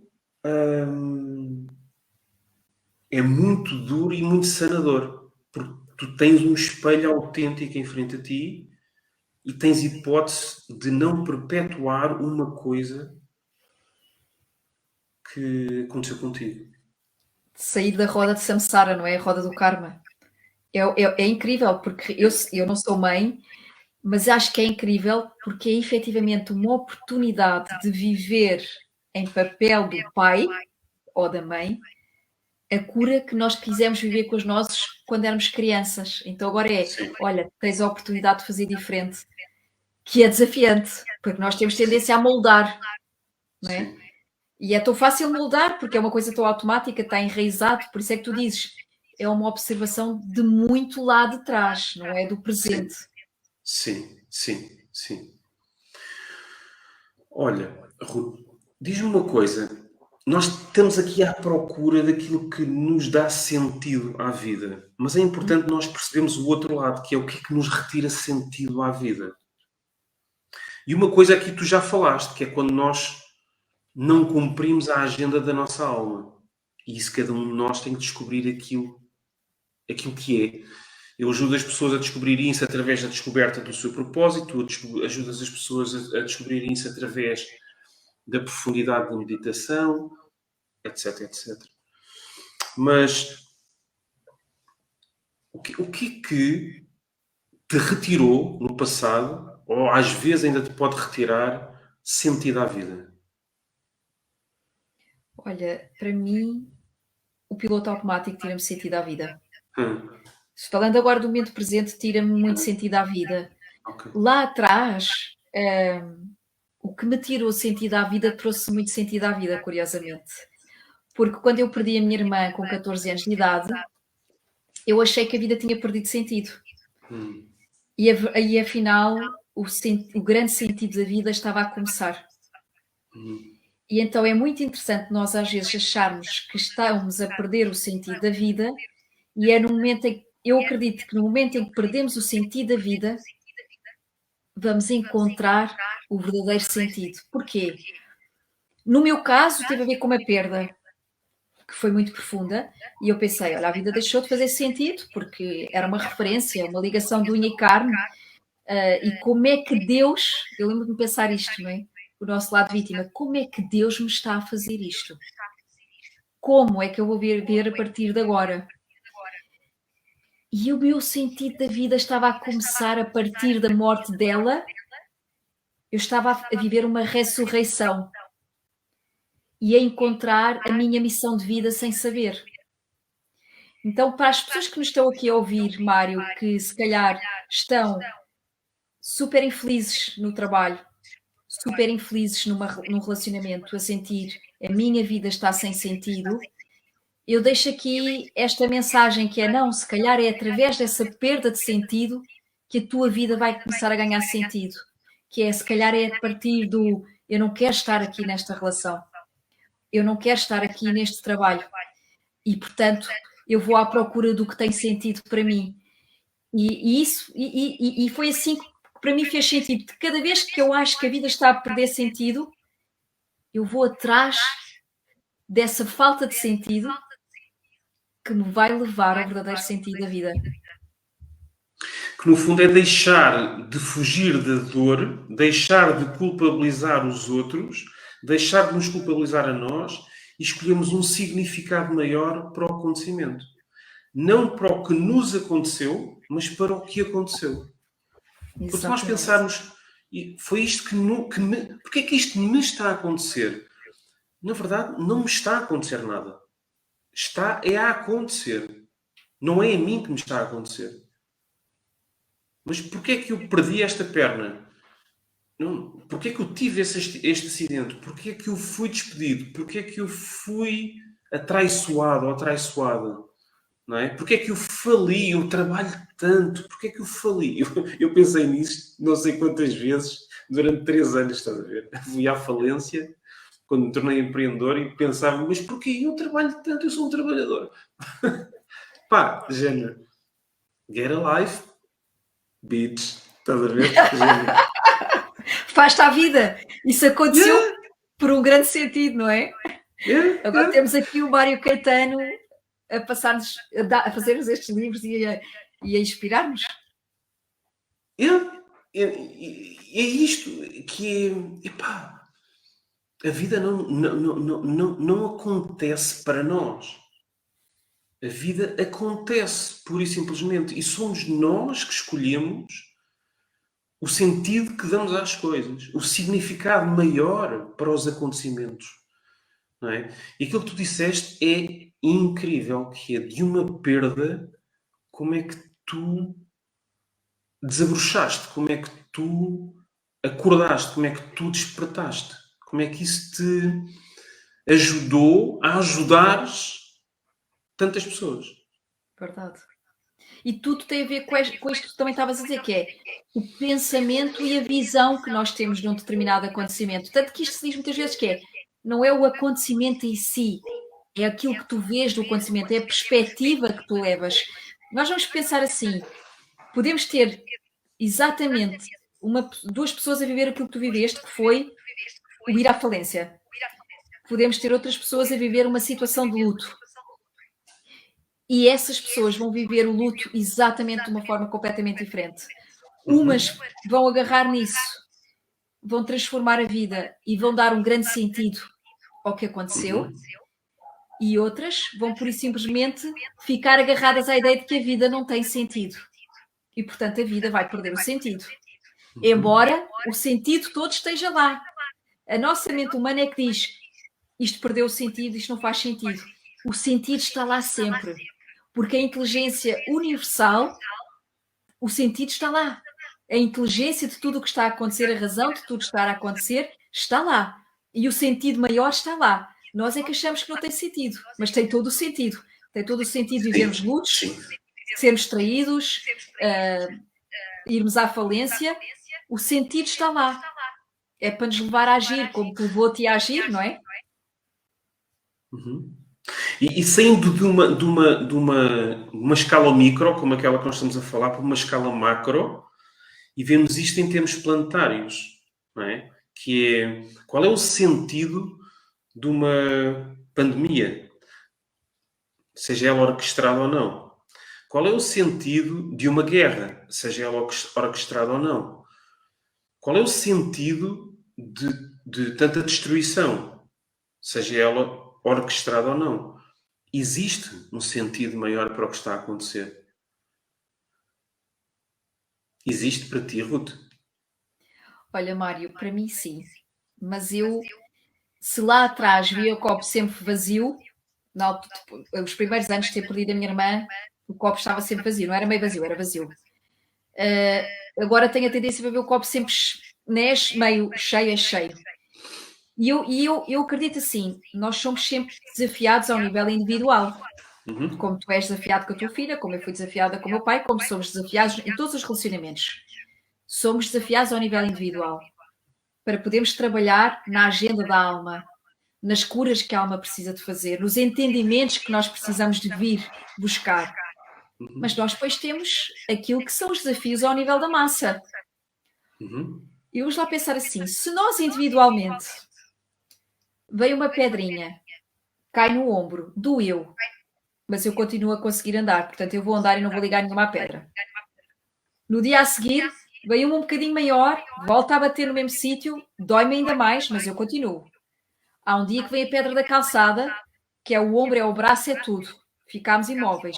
é muito duro e muito sanador, porque tu tens um espelho autêntico em frente a ti e tens hipótese de não perpetuar uma coisa que aconteceu contigo. Sair da roda de samsara, não é? A roda do karma. É incrível, porque eu não sou mãe, mas acho que é incrível porque é efetivamente uma oportunidade de viver em papel do pai ou da mãe a cura que nós quisemos viver com os nossos quando éramos crianças. Então agora Sim, olha, tens a oportunidade de fazer diferente, que é desafiante, porque nós temos tendência a moldar, não é? sim. E é tão fácil moldar, porque é uma coisa tão automática, está enraizado, por isso é que tu dizes, é uma observação de muito lá de trás, não é do Sim, presente. sim, sim, sim. Olha, Ruth, diz-me uma coisa. Nós estamos aqui à procura daquilo que nos dá sentido à vida, mas é importante nós percebermos o outro lado, que é o que é que nos retira sentido à vida. E uma coisa aqui tu já falaste, que é quando nós não cumprimos a agenda da nossa alma. E isso cada um de nós tem que descobrir aquilo que é. Eu ajudo as pessoas a descobrirem isso através da descoberta do seu propósito, tu ajudas as pessoas a descobrirem isso através da profundidade da meditação, etc, etc. Mas o que é que te retirou no passado, ou às vezes ainda te pode retirar, sentido à vida? Olha, para mim, o piloto automático tira-me sentido à vida. Hum, Falando agora do momento presente, tira-me muito sentido à vida. ok. Lá atrás, o que me tirou sentido à vida trouxe muito sentido à vida, curiosamente. Porque quando eu perdi a minha irmã com 14 anos de idade, eu achei que a vida tinha perdido sentido. Hum, E afinal, o grande sentido da vida estava a começar. hum, E então é muito interessante nós às vezes acharmos que estamos a perder o sentido da vida, e é no momento em eu acredito que no momento em que perdemos o sentido da vida, vamos encontrar o verdadeiro sentido. Porquê? No meu caso, teve a ver com uma perda que foi muito profunda, e eu pensei: olha, a vida deixou de fazer sentido, porque era uma referência, uma ligação de unha e carne, E como é que Deus, eu lembro-me de pensar isto, não é? O nosso lado vítima, como é que Deus me está a fazer isto? Como é que eu vou ver a partir de agora? E o meu sentido da vida estava a começar a partir da morte dela. Eu estava a viver uma ressurreição e a encontrar a minha missão de vida sem saber. Então, para as pessoas que nos estão aqui a ouvir, Mário, que se calhar estão super infelizes no trabalho, super infelizes num relacionamento, a sentir a minha vida está sem sentido, eu deixo aqui esta mensagem que é não, se calhar é através dessa perda de sentido que a tua vida vai começar a ganhar sentido. Que é, se calhar é a partir do eu não quero estar aqui nesta relação, eu não quero estar aqui neste trabalho e, portanto, eu vou à procura do que tem sentido para mim. E foi assim que para mim fez sentido. Cada vez que eu acho que a vida está a perder sentido, eu vou atrás dessa falta de sentido que me vai levar ao verdadeiro sentido da vida. Que no fundo é deixar de fugir da dor, deixar de culpabilizar os outros, deixar de nos culpabilizar a nós e escolhermos um significado maior para o acontecimento. Não para o que nos aconteceu, mas para o que aconteceu. Porque se nós pensarmos, foi isto porque é que isto me está a acontecer? Na verdade, não me está a acontecer nada. Está a acontecer. Não é a mim que me está a acontecer. Mas porquê é que eu perdi esta perna? Porquê é que eu tive este acidente? Porquê é que eu fui despedido? Porquê é que eu fui atraiçoado ou atraiçoada? Não é? Porquê é que eu fali? Eu trabalho tanto. Porquê é que eu fali? Eu pensei nisso não sei quantas vezes durante 3 anos, estás a ver? Fui à falência quando me tornei empreendedor e pensava, mas porquê eu trabalho tanto? Eu sou um trabalhador. Pá, género. Get a life, bitch. Estás a ver? Faz-te à vida. Isso aconteceu por um grande sentido, não é? Agora temos aqui o Mário Caetano a passar-nos, a fazer-nos estes livros e a inspirar-nos. É isto que é. Epá, a vida não acontece para nós. A vida acontece, pura e simplesmente. E somos nós que escolhemos o sentido que damos às coisas, o significado maior para os acontecimentos. Não é? E aquilo que tu disseste é incrível, que é de uma perda, como é que tu desabrochaste, como é que tu acordaste, como é que tu despertaste, como é que isso te ajudou a ajudares tantas pessoas. Verdade. E tudo tem a ver com isto que tu também estavas a dizer, que é o pensamento e a visão que nós temos de um determinado acontecimento. Tanto que isto se diz muitas vezes que é, não é o acontecimento em si, é aquilo que tu vês do acontecimento, é a perspectiva que tu levas. Nós vamos pensar assim, podemos ter exatamente duas pessoas a viver aquilo que tu viveste, que foi o ir à falência. Podemos ter outras pessoas a viver uma situação de luto. E essas pessoas vão viver o luto exatamente de uma forma completamente diferente. Umas vão agarrar nisso, vão transformar a vida e vão dar um grande sentido ao que aconteceu, e outras vão, pura e simplesmente, ficar agarradas à ideia de que a vida não tem sentido. E, portanto, a vida vai perder o sentido. Embora o sentido todo esteja lá. A nossa mente humana é que diz isto perdeu o sentido, isto não faz sentido. O sentido está lá sempre. Porque a inteligência universal, o sentido está lá. A inteligência de tudo o que está a acontecer, a razão de tudo estar a acontecer, está lá. E o sentido maior está lá. Nós é que achamos que não tem sentido, mas tem todo o sentido. Tem todo o sentido vivermos lutos, sermos traídos, irmos à falência. O sentido está lá. É para nos levar a agir, como te levou-te a agir, não é? E saindo de uma escala micro, como aquela que nós estamos a falar, para uma escala macro, e vemos isto em termos planetários, não é? Que é, qual é o sentido de uma pandemia? Seja ela orquestrada ou não. Qual é o sentido de uma guerra, seja ela orquestrada ou não? Qual é o sentido de tanta destruição, seja ela orquestrada ou não? Existe um sentido maior para o que está a acontecer? Existe para ti, Ruth? Olha, Mário, para mim sim. Mas eu, se lá atrás via o copo sempre vazio, os primeiros anos de ter perdido a minha irmã, o copo estava sempre vazio, não era meio vazio, era vazio. Agora tenho a tendência para ver o copo sempre meio cheio, é cheio. E eu acredito assim, nós somos sempre desafiados ao nível individual. Como tu és desafiado com a tua filha, como eu fui desafiada com o meu pai, como somos desafiados em todos os relacionamentos. Somos desafiados ao nível individual para podermos trabalhar na agenda da alma, nas curas que a alma precisa de fazer, nos entendimentos que nós precisamos de vir buscar. Mas nós depois temos aquilo que são os desafios ao nível da massa. E vamos lá pensar assim, se nós individualmente vem uma pedrinha, cai no ombro, doeu, mas eu continuo a conseguir andar, portanto eu vou andar e não vou ligar nenhuma pedra. No dia a seguir, vem uma um bocadinho maior, volta a bater no mesmo sítio, dói-me ainda mais, mas eu continuo. Há um dia que vem a pedra da calçada, que é o ombro, é o braço, é tudo. Ficámos imóveis.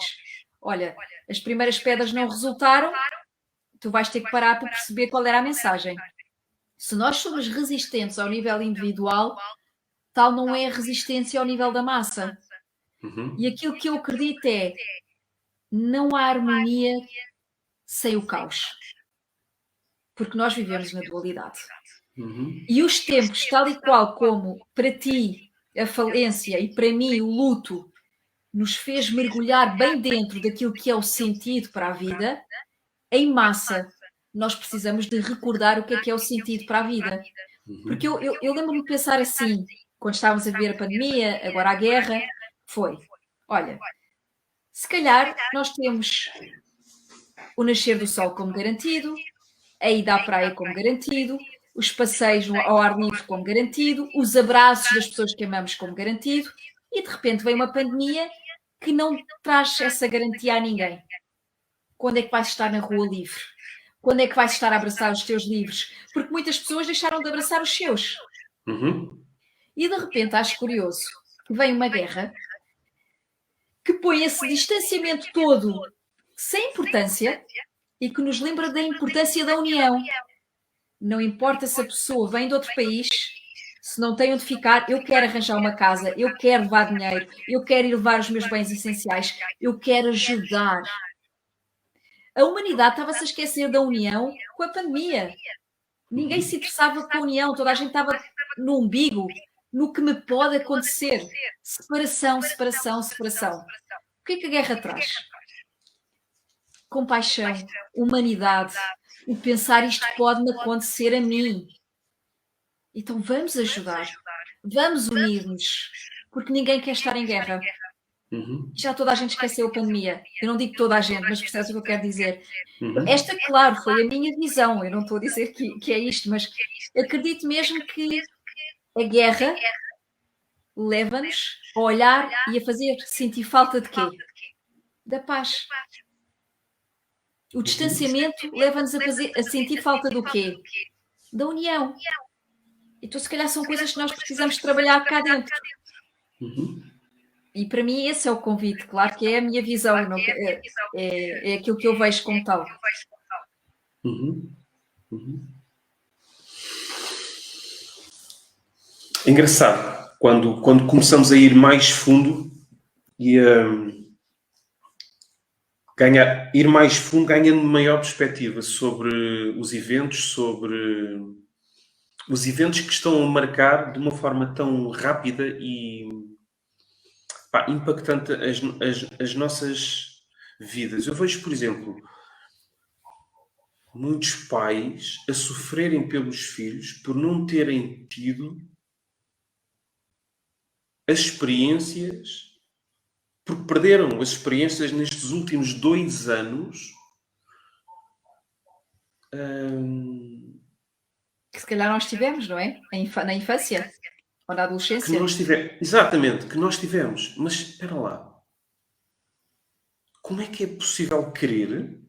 Olha, as primeiras pedras não resultaram, tu vais ter que parar para perceber qual era a mensagem. Se nós somos resistentes ao nível individual, tal não é a resistência ao nível da massa. E aquilo que eu acredito é, não há harmonia sem o caos. Porque nós vivemos na dualidade. E os tempos, tal e qual como para ti a falência e para mim o luto nos fez mergulhar bem dentro daquilo que é o sentido para a vida, em massa nós precisamos de recordar o que é o sentido para a vida. Porque eu lembro-me de pensar assim, quando estávamos a viver a pandemia, agora a guerra, foi, olha, se calhar nós temos o nascer do sol como garantido, a ida à praia como garantido, os passeios ao ar livre como garantido, os abraços das pessoas que amamos como garantido, e de repente vem uma pandemia que não traz essa garantia a ninguém. Quando é que vais estar na rua livre? Quando é que vais estar a abraçar os teus livros? Porque muitas pessoas deixaram de abraçar os seus. E de repente acho curioso que vem uma guerra que põe esse distanciamento todo sem importância e que nos lembra da importância da união. Não importa se a pessoa vem de outro país, se não tem onde ficar, eu quero arranjar uma casa, eu quero levar dinheiro, eu quero ir levar os meus bens essenciais, eu quero ajudar. A humanidade estava-se a esquecer da união com a pandemia. Ninguém se interessava com a união, toda a gente estava no umbigo, no que me pode acontecer. Separação, separação, separação. O que é que a guerra traz? Compaixão, humanidade, o pensar isto pode-me acontecer a mim. Então vamos ajudar, vamos unir-nos, porque ninguém quer estar em guerra. Já toda a gente esqueceu a pandemia. Eu não digo toda a gente, mas percebes o que eu quero dizer. Esta, claro, foi a minha visão. Eu não estou a dizer que é isto, mas acredito mesmo que a guerra leva-nos a olhar e a fazer sentir falta de quê? Da paz. O distanciamento leva-nos a sentir falta do quê? Da união. Então, se calhar, são coisas que nós precisamos trabalhar cá dentro. E para mim, esse é o convite. Claro que é a minha visão, é aquilo que eu vejo como tal. Engraçado, quando começamos a ir mais fundo e ir mais fundo, ganhando maior perspectiva sobre os eventos, que estão a marcar de uma forma tão rápida e impactante as nossas vidas. Eu vejo, por exemplo, muitos pais a sofrerem pelos filhos por não terem tido as experiências, porque perderam as experiências nestes últimos 2 anos. Que se calhar nós tivemos, não é? Na infância ou na adolescência. Que nós tivemos, exatamente, que nós tivemos. Mas espera lá. como é que é possível querer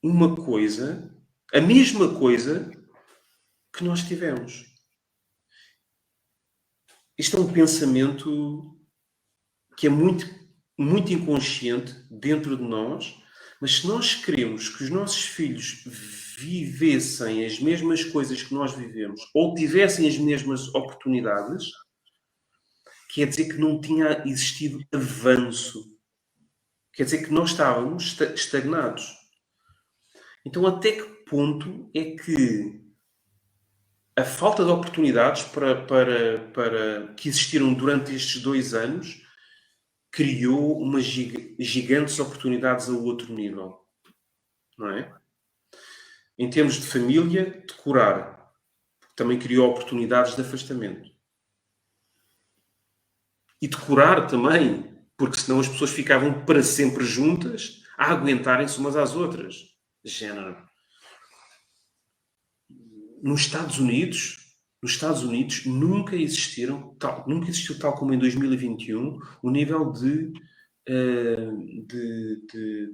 uma coisa, a mesma coisa que nós tivemos? Isto é um pensamento que é muito, muito inconsciente dentro de nós, mas se nós queremos que os nossos filhos vivessem as mesmas coisas que nós vivemos, ou tivessem as mesmas oportunidades, quer dizer que não tinha existido avanço. Quer dizer que nós estávamos estagnados. Então, até que ponto é que a falta de oportunidades para que existiram durante estes 2 anos criou umas gigantes oportunidades a outro nível, não é? Em termos de família, de curar, também criou oportunidades de afastamento. E de curar também, porque senão as pessoas ficavam para sempre juntas a aguentarem-se umas às outras. Género. Nos Estados Unidos nunca existiu tal como em 2021 o nível de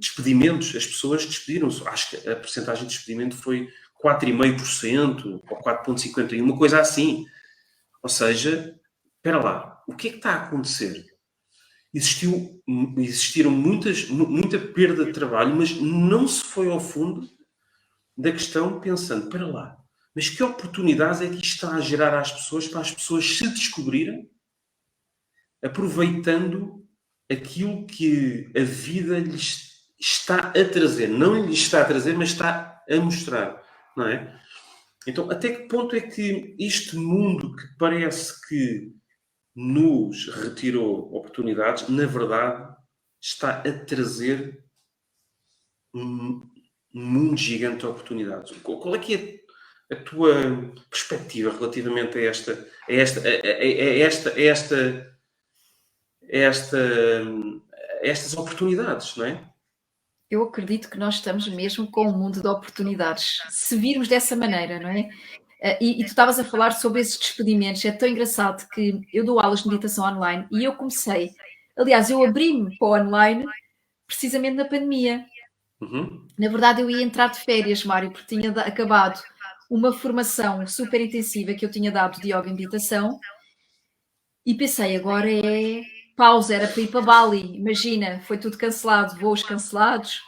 despedimentos. As pessoas despediram-se. Acho que a percentagem de despedimento foi 4,5% ou 4,51%, uma coisa assim. Ou seja, espera lá, o que é que está a acontecer? Existiram muita perda de trabalho, mas não se foi ao fundo da questão pensando, espera lá, mas que oportunidades é que isto está a gerar às pessoas para as pessoas se descobrirem aproveitando aquilo que a vida lhes está a trazer. Não lhes está a trazer, mas está a mostrar, não é? Então, até que ponto é que este mundo que parece que nos retirou oportunidades, na verdade, está a trazer um mundo gigante de oportunidades? Qual é que é a tua perspectiva relativamente a estas oportunidades, não é? Eu acredito que nós estamos mesmo com um mundo de oportunidades, se virmos dessa maneira, não é? E tu estavas a falar sobre esses despedimentos. É tão engraçado que eu dou aulas de meditação online e eu comecei, aliás, eu abri-me para o online precisamente na pandemia. Uhum. Na verdade, eu ia entrar de férias, Mário, porque tinha acabado uma formação super intensiva que eu tinha dado de yoga e meditação e pensei, agora é pausa, era para ir para Bali. Imagina, foi tudo cancelado, voos cancelados.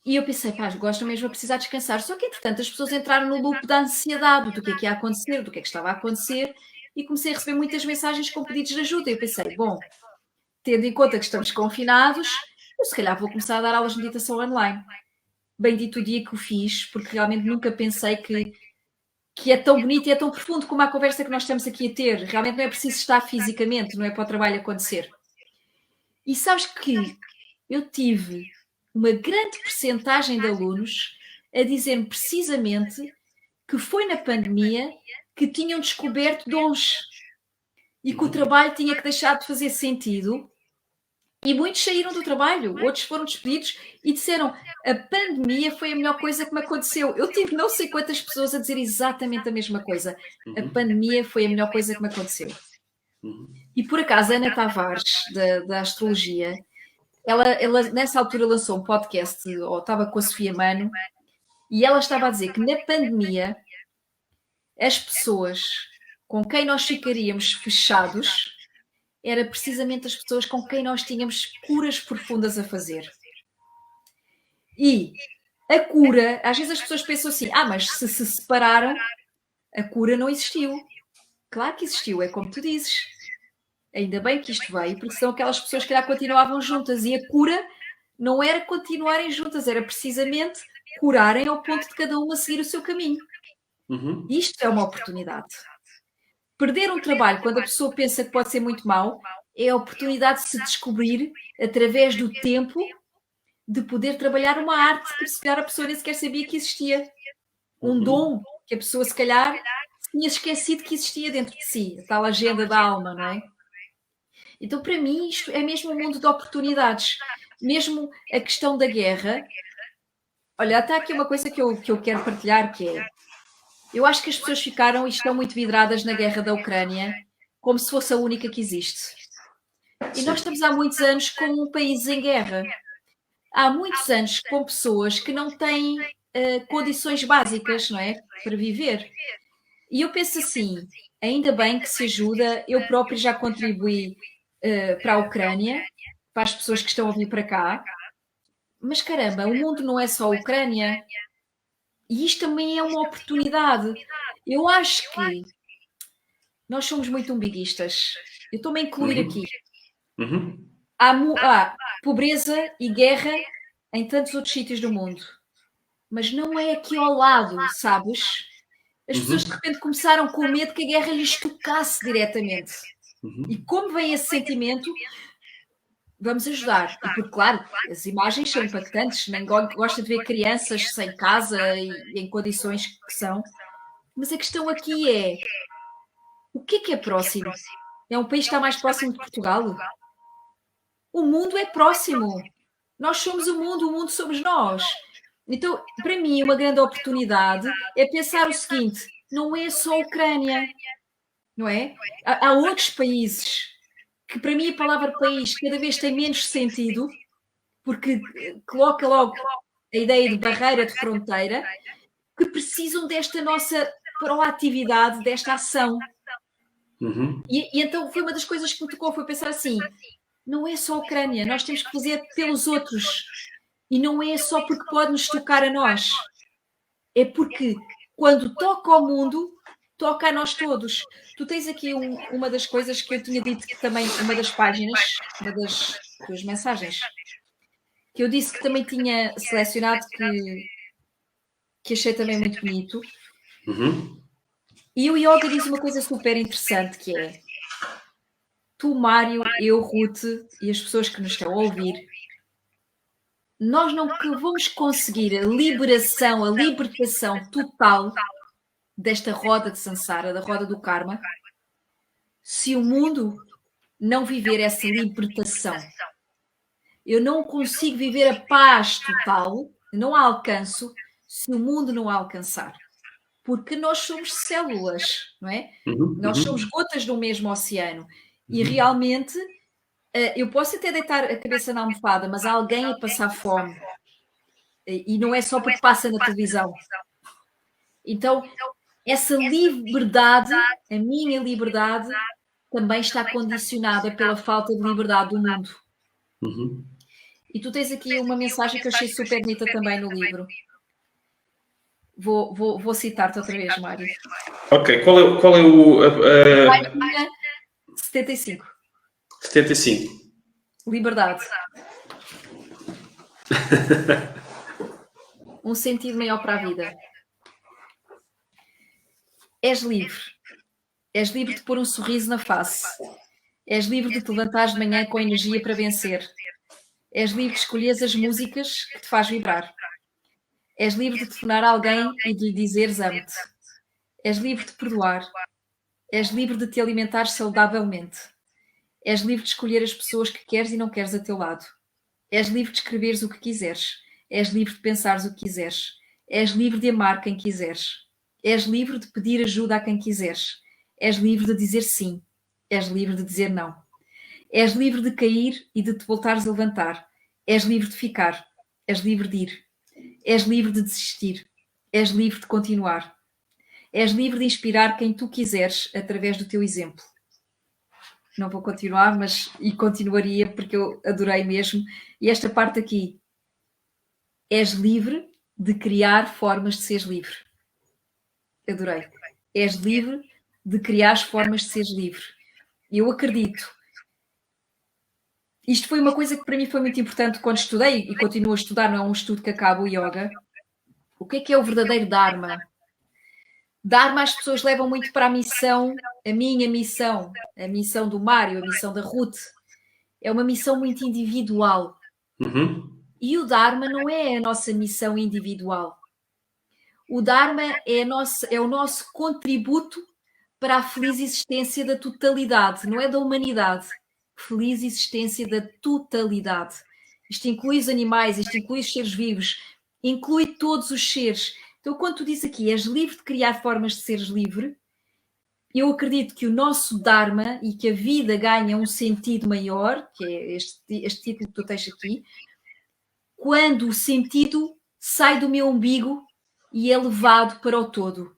E eu pensei, pá, gosto mesmo a precisar descansar. Só que, entretanto, as pessoas entraram no loop da ansiedade do que ia acontecer, do que é que estava a acontecer, e comecei a receber muitas mensagens com pedidos de ajuda. E eu pensei, bom, tendo em conta que estamos confinados, eu se calhar vou começar a dar aulas de meditação online. Bendito o dia que o fiz, porque realmente nunca pensei que é tão bonito e é tão profundo como a conversa que nós estamos aqui a ter. Realmente não é preciso estar fisicamente, não é para o trabalho acontecer. E sabes que eu tive uma grande percentagem de alunos a dizer-me precisamente que foi na pandemia que tinham descoberto dons e que o trabalho tinha que deixar de fazer sentido. E muitos saíram do trabalho, outros foram despedidos e disseram: a pandemia foi a melhor coisa que me aconteceu. Eu tive não sei quantas pessoas a dizer exatamente a mesma coisa. A pandemia foi a melhor coisa que me aconteceu. E por acaso, a Ana Tavares, da Astrologia, ela nessa altura lançou um podcast, ou estava com a Sofia Mano, e ela estava a dizer que na pandemia as pessoas com quem nós ficaríamos fechados era precisamente as pessoas com quem nós tínhamos curas profundas a fazer. E a cura, às vezes as pessoas pensam assim, mas se separaram, a cura não existiu. Claro que existiu, é como tu dizes. Ainda bem que isto veio, porque são aquelas pessoas que já continuavam juntas e a cura não era continuarem juntas, era precisamente curarem ao ponto de cada uma seguir o seu caminho. Isto é uma oportunidade. Perder um trabalho quando a pessoa pensa que pode ser muito mau é a oportunidade de se descobrir através do tempo de poder trabalhar uma arte que se calhar a pessoa nem sequer sabia que existia. Um dom que a pessoa se calhar tinha esquecido que existia dentro de si, a tal agenda da alma, não é? Então, para mim, isto é mesmo um mundo de oportunidades. Mesmo a questão da guerra. Olha, até aqui uma coisa que eu quero partilhar, que é, eu acho que as pessoas ficaram e estão muito vidradas na guerra da Ucrânia, como se fosse a única que existe. E nós estamos há muitos anos com um país em guerra. Há muitos anos com pessoas que não têm condições básicas, não é? Para viver. E eu penso assim, ainda bem que se ajuda, eu próprio já contribuí para a Ucrânia, para as pessoas que estão a vir para cá, mas caramba, o mundo não é só a Ucrânia, e isto também é uma oportunidade. Eu acho que nós somos muito umbiguistas. Eu estou-me a incluir aqui. Há pobreza e guerra em tantos outros sítios do mundo, mas não é aqui ao lado, sabes? As pessoas de repente começaram com medo que a guerra lhes tocasse diretamente. E como vem esse sentimento, vamos ajudar. E porque, claro, as imagens são impactantes, nem gosta de ver crianças sem casa e em condições que são. Mas a questão aqui é, o que é próximo? É um país que está mais próximo de Portugal? O mundo é próximo. Nós somos o mundo somos nós. Então, para mim, uma grande oportunidade é pensar o seguinte, não é só a Ucrânia, não é? Há outros países que, para mim, a palavra país cada vez tem menos sentido, porque coloca logo a ideia de barreira, de fronteira, que precisam desta nossa proatividade, desta ação. E então foi uma das coisas que me tocou, foi pensar assim, não é só a Ucrânia, nós temos que fazer pelos outros. E não é só porque pode nos tocar a nós. É porque quando toca ao mundo, toca a nós todos. Tu tens aqui uma das coisas que eu tinha dito que também, uma das páginas, uma das tuas mensagens, que eu disse que também tinha selecionado, que achei também muito bonito. E o yoga diz uma coisa super interessante, que é tu, Mário, eu, Ruth e as pessoas que nos estão a ouvir, nós não vamos conseguir a libertação total desta roda de samsara, da roda do karma, se o mundo não viver essa libertação. Eu não consigo viver a paz total, não a alcanço, se o mundo não a alcançar. Porque nós somos células, não é? Nós somos gotas do mesmo oceano. E realmente, eu posso até deitar a cabeça na almofada, mas há alguém a passar fome. E não é só porque passa na televisão. Então, essa liberdade, a minha liberdade, também está condicionada pela falta de liberdade do mundo. E tu tens aqui uma mensagem que eu achei super bonita também no livro. Vou citar-te outra vez, Mário. Ok, qual é o... Página 75. 75. Liberdade. Um sentido maior para a vida. És livre. És livre de pôr um sorriso na face. És livre de te levantares de manhã com energia para vencer. És livre de escolheres as músicas que te faz vibrar. És livre de telefonar a alguém e de lhe dizeres amo-te. És livre de perdoar. És livre de te alimentar saudavelmente. És livre de escolher as pessoas que queres e não queres a teu lado. És livre de escreveres o que quiseres. És livre de pensares o que quiseres. És livre de amar quem quiseres. És livre de pedir ajuda a quem quiseres. És livre de dizer sim. És livre de dizer não. És livre de cair e de te voltares a levantar. És livre de ficar. És livre de ir. És livre de desistir. És livre de continuar. És livre de inspirar quem tu quiseres através do teu exemplo. Não vou continuar, e continuaria porque eu adorei mesmo. E esta parte aqui. És livre de criar formas de seres livre. Adorei. És livre de criar formas de seres livre. Eu acredito. Isto foi uma coisa que para mim foi muito importante quando estudei e continuo a estudar, não é um estudo que acaba o yoga. O que é o verdadeiro Dharma? Dharma as pessoas levam muito para a missão, a minha missão, a missão do Mário, a missão da Ruth. É uma missão muito individual. E o Dharma não é a nossa missão individual. O Dharma é o nosso contributo para a feliz existência da totalidade, não é da humanidade. Feliz existência da totalidade. Isto inclui os animais, isto inclui os seres vivos, inclui todos os seres. Então, quando tu dizes aqui, és livre de criar formas de seres livre, eu acredito que o nosso Dharma e que a vida ganha um sentido maior, que é este título que tu tens aqui, quando o sentido sai do meu umbigo e é levado para o todo.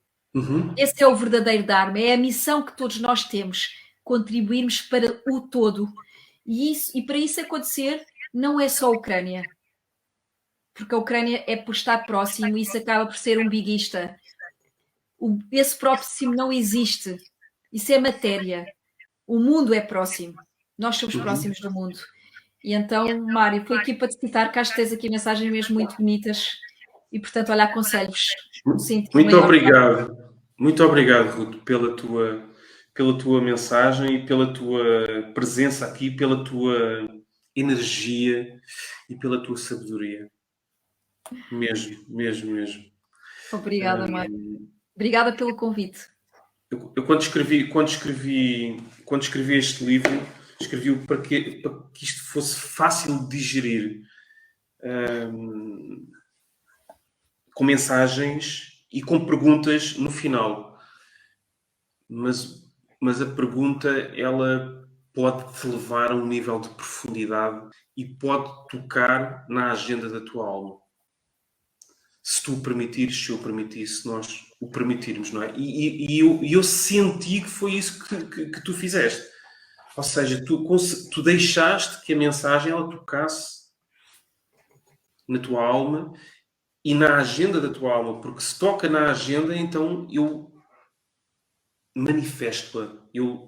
Esse é o verdadeiro Dharma, é a missão que todos nós temos, contribuirmos para o todo. E para isso acontecer, não é só a Ucrânia, porque a Ucrânia é por estar próximo e isso acaba por ser umbiguista. Esse próximo não existe, isso é matéria. O mundo é próximo, nós somos próximos do mundo. E então, Mário, foi aqui para te citar, que acho que tens aqui mensagens mesmo muito bonitas e, portanto, olha, aconselho-vos um sentido Muito maior. obrigado. Muito obrigado, Ruth, pela tua mensagem e pela tua presença aqui, pela tua energia e pela tua sabedoria. Mesmo, mesmo, mesmo. Obrigada, Mário. Obrigada pelo convite. Eu quando escrevi este livro, escrevi-o para que isto fosse fácil de digerir, com mensagens e com perguntas no final. Mas a pergunta, ela pode te levar a um nível de profundidade e pode tocar na agenda da tua alma. Se tu o permitires, se eu permitir, se nós o permitirmos, não é? E eu senti que foi isso que tu fizeste. Ou seja, tu deixaste que a mensagem ela tocasse na tua alma e na agenda da tua alma, porque se toca na agenda, então eu manifesto-a, eu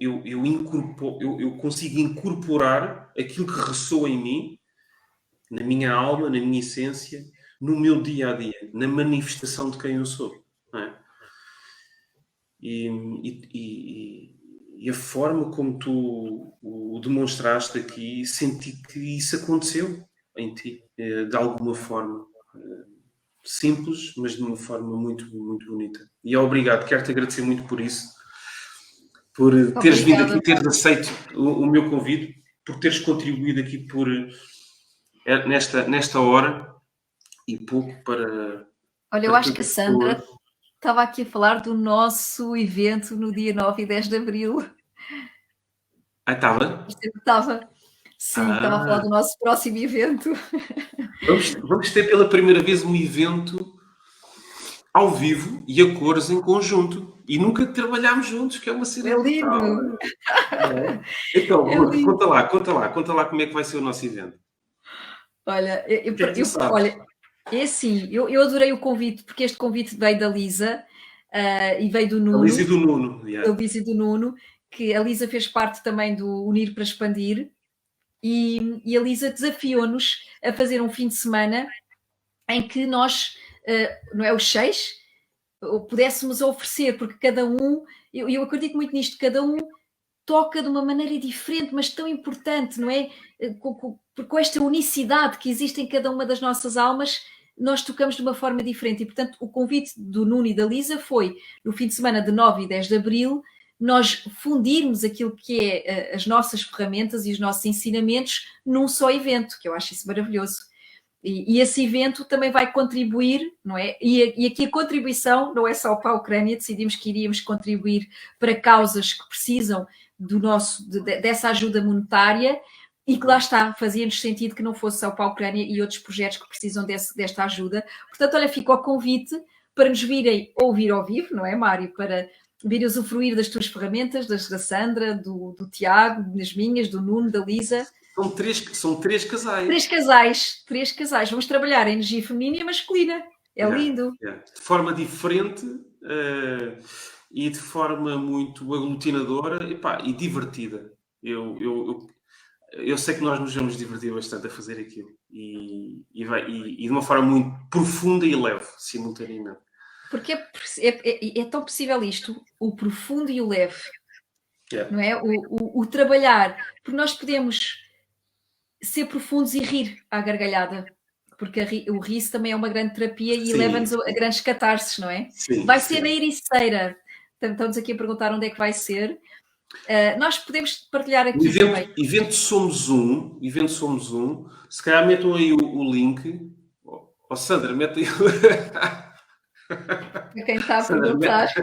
consigo incorporar aquilo que ressoa em mim, na minha alma, na minha essência, no meu dia a dia, na manifestação de quem eu sou, não é? E a forma como tu o demonstraste aqui, senti que isso aconteceu em ti, de alguma forma. Simples, mas de uma forma muito, muito bonita. E obrigado, quero-te agradecer muito por isso, por teres vindo aqui, teres aceito o meu convite, por teres contribuído aqui nesta hora e pouco para... Olha, eu acho que a Sandra estava aqui a falar do nosso evento no dia 9 e 10 de Abril. Ah, estava? Estava. Sim, estava a falar do nosso próximo evento. Vamos ter pela primeira vez um evento ao vivo e a cores em conjunto. E nunca trabalhámos juntos, que é uma cena lindo! Então, Ruth, conta lá como é que vai ser o nosso evento. Olha, olha, é assim, eu adorei o convite, porque este convite veio da Lisa e veio do Nuno. A Lisa e do Nuno. Yeah. A Lisa e do Nuno, que a Lisa fez parte também do Unir para Expandir, e a Lisa desafiou-nos a fazer um fim de semana em que nós, não é, os 6, pudéssemos oferecer, porque cada um, eu acredito muito nisto, cada um toca de uma maneira diferente, mas tão importante, não é? Com esta unicidade que existe em cada uma das nossas almas, nós tocamos de uma forma diferente. E, portanto, o convite do Nuno e da Lisa foi, no fim de semana de 9 e 10 de Abril, nós fundirmos aquilo que é as nossas ferramentas e os nossos ensinamentos num só evento, que eu acho isso maravilhoso. E esse evento também vai contribuir, não é? E aqui a contribuição não é só para a Ucrânia, decidimos que iríamos contribuir para causas que precisam dessa ajuda monetária e que lá está, fazia-nos sentido que não fosse só para a Ucrânia e outros projetos que precisam desta ajuda. Portanto, olha, fica o convite para nos virem ouvir ao vivo, não é, Mário? Para virem usufruir das tuas ferramentas, da Sandra, do Tiago, das minhas, do Nuno, da Lisa. São três casais. Três casais. Vamos trabalhar a energia feminina e masculina. É lindo. De forma diferente e de forma muito aglutinadora e divertida. Eu sei que nós nos vamos divertir bastante a fazer aquilo. E de uma forma muito profunda e leve, simultaneamente. Porque é tão possível isto, o profundo e o leve. Não é? O trabalhar. Porque nós podemos ser profundos e rir à gargalhada, porque o riso também é uma grande terapia e leva-nos a grandes catarses, não é? Sim, vai ser na Ericeira. Estamos aqui a perguntar onde é que vai ser. Nós podemos partilhar aqui evento Somos Um. Se calhar metam aí o link. Sandra, mete aí para quem está a perguntar.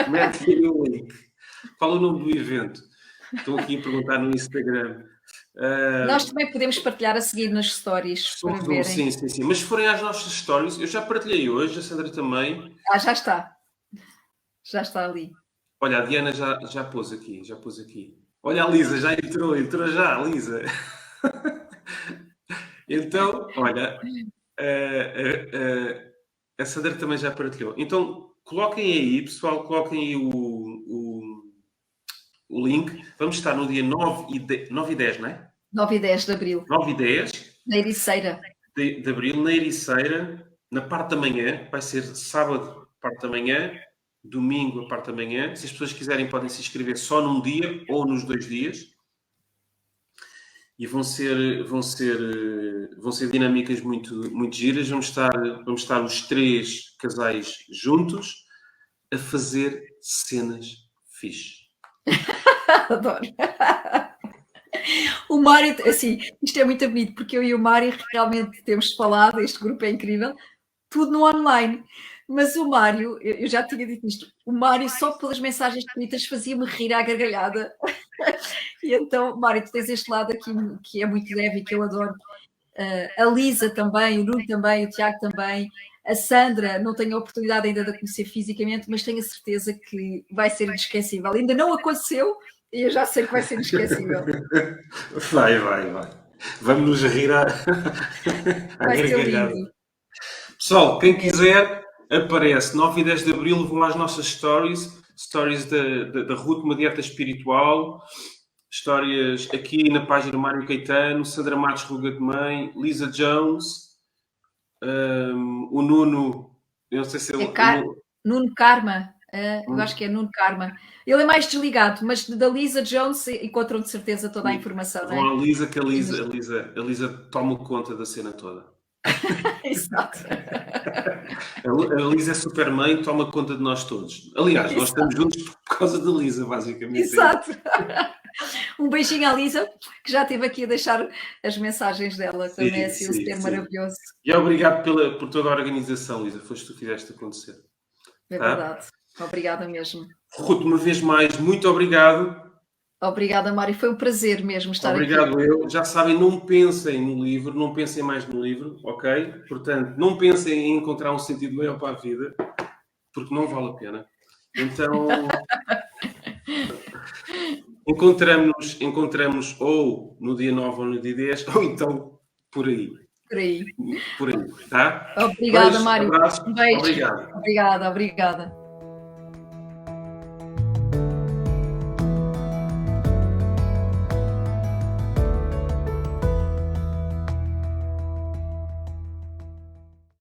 Mete aí o link. Qual é o nome do evento? Estão aqui a perguntar no Instagram. Nós também podemos partilhar a seguir nas stories para Sim, verem. sim, sim. Mas se forem às nossas stories, eu já partilhei hoje, a Sandra também. Já está. Já está ali. Olha, a Diana já pôs aqui, já pôs aqui. Olha a Lisa, já entrou já, Lisa. Então, olha, a Sandra também já partilhou. Então, coloquem aí, pessoal, coloquem aí o link. Vamos estar no dia 9 e 10, não é? 9 e 10 de abril. 9 e 10 Na Ericeira. de abril, na Ericeira, na parte da manhã. Vai ser sábado, parte da manhã, domingo, a parte da manhã. Se as pessoas quiserem, podem se inscrever só num dia ou nos 2 dias. E vão ser dinâmicas muito, muito giras. Vamos estar os 3 casais juntos a fazer cenas fixe. Adoro. O Mário, assim, isto é muito bonito, porque eu e o Mário realmente temos falado, este grupo é incrível, tudo no online. Mas o Mário, eu já tinha dito isto, o Mário só pelas mensagens bonitas fazia-me rir à gargalhada. E então, Mário, tu tens este lado aqui que é muito leve e que eu adoro. A Lisa também, o Nuno também, o Tiago também. A Sandra, não tenho a oportunidade ainda de a conhecer fisicamente, mas tenho a certeza que vai ser inesquecível. Ainda não aconteceu e eu já sei que vai ser inesquecível. Vai. Vamos nos rir à Vai ser gargalhada. lindo. Pessoal, quem quiser, aparece. 9 e 10 de abril vão às nossas stories da Ruth, uma dieta espiritual. Histórias aqui na página do Mário Caetano, Sandra Matos, Ruga de Mãe, Lisa Jones, o Nuno, eu não sei se ele... Nuno Karma, eu acho que é Nuno Karma. Ele é mais desligado, mas da Lisa Jones encontram de certeza toda a informação. Vão à Lisa, que a Lisa toma conta da cena toda. Exato. A Lisa é super mãe, toma conta de nós todos. Aliás, nós estamos juntos por causa da Lisa, basicamente. Exato. Um beijinho à Lisa, que já esteve aqui a deixar as mensagens dela. Também é assim um ser maravilhoso. E obrigado por toda a organização, Lisa. Foste tu que fizeste acontecer. É verdade. Obrigada mesmo. Ruth, uma vez mais, muito obrigado. Obrigada, Mário. Foi um prazer mesmo estar obrigado aqui. Eu. Já sabem, não pensem no livro, não pensem mais no livro, ok? Portanto, não pensem em encontrar um sentido maior para a vida, porque não vale a pena. Então, encontramos ou no dia 9 ou no dia 10, ou então por aí. Por aí. Tá? Obrigada, Beijo, Mário. Abraço. Um beijo. Obrigado. Obrigada.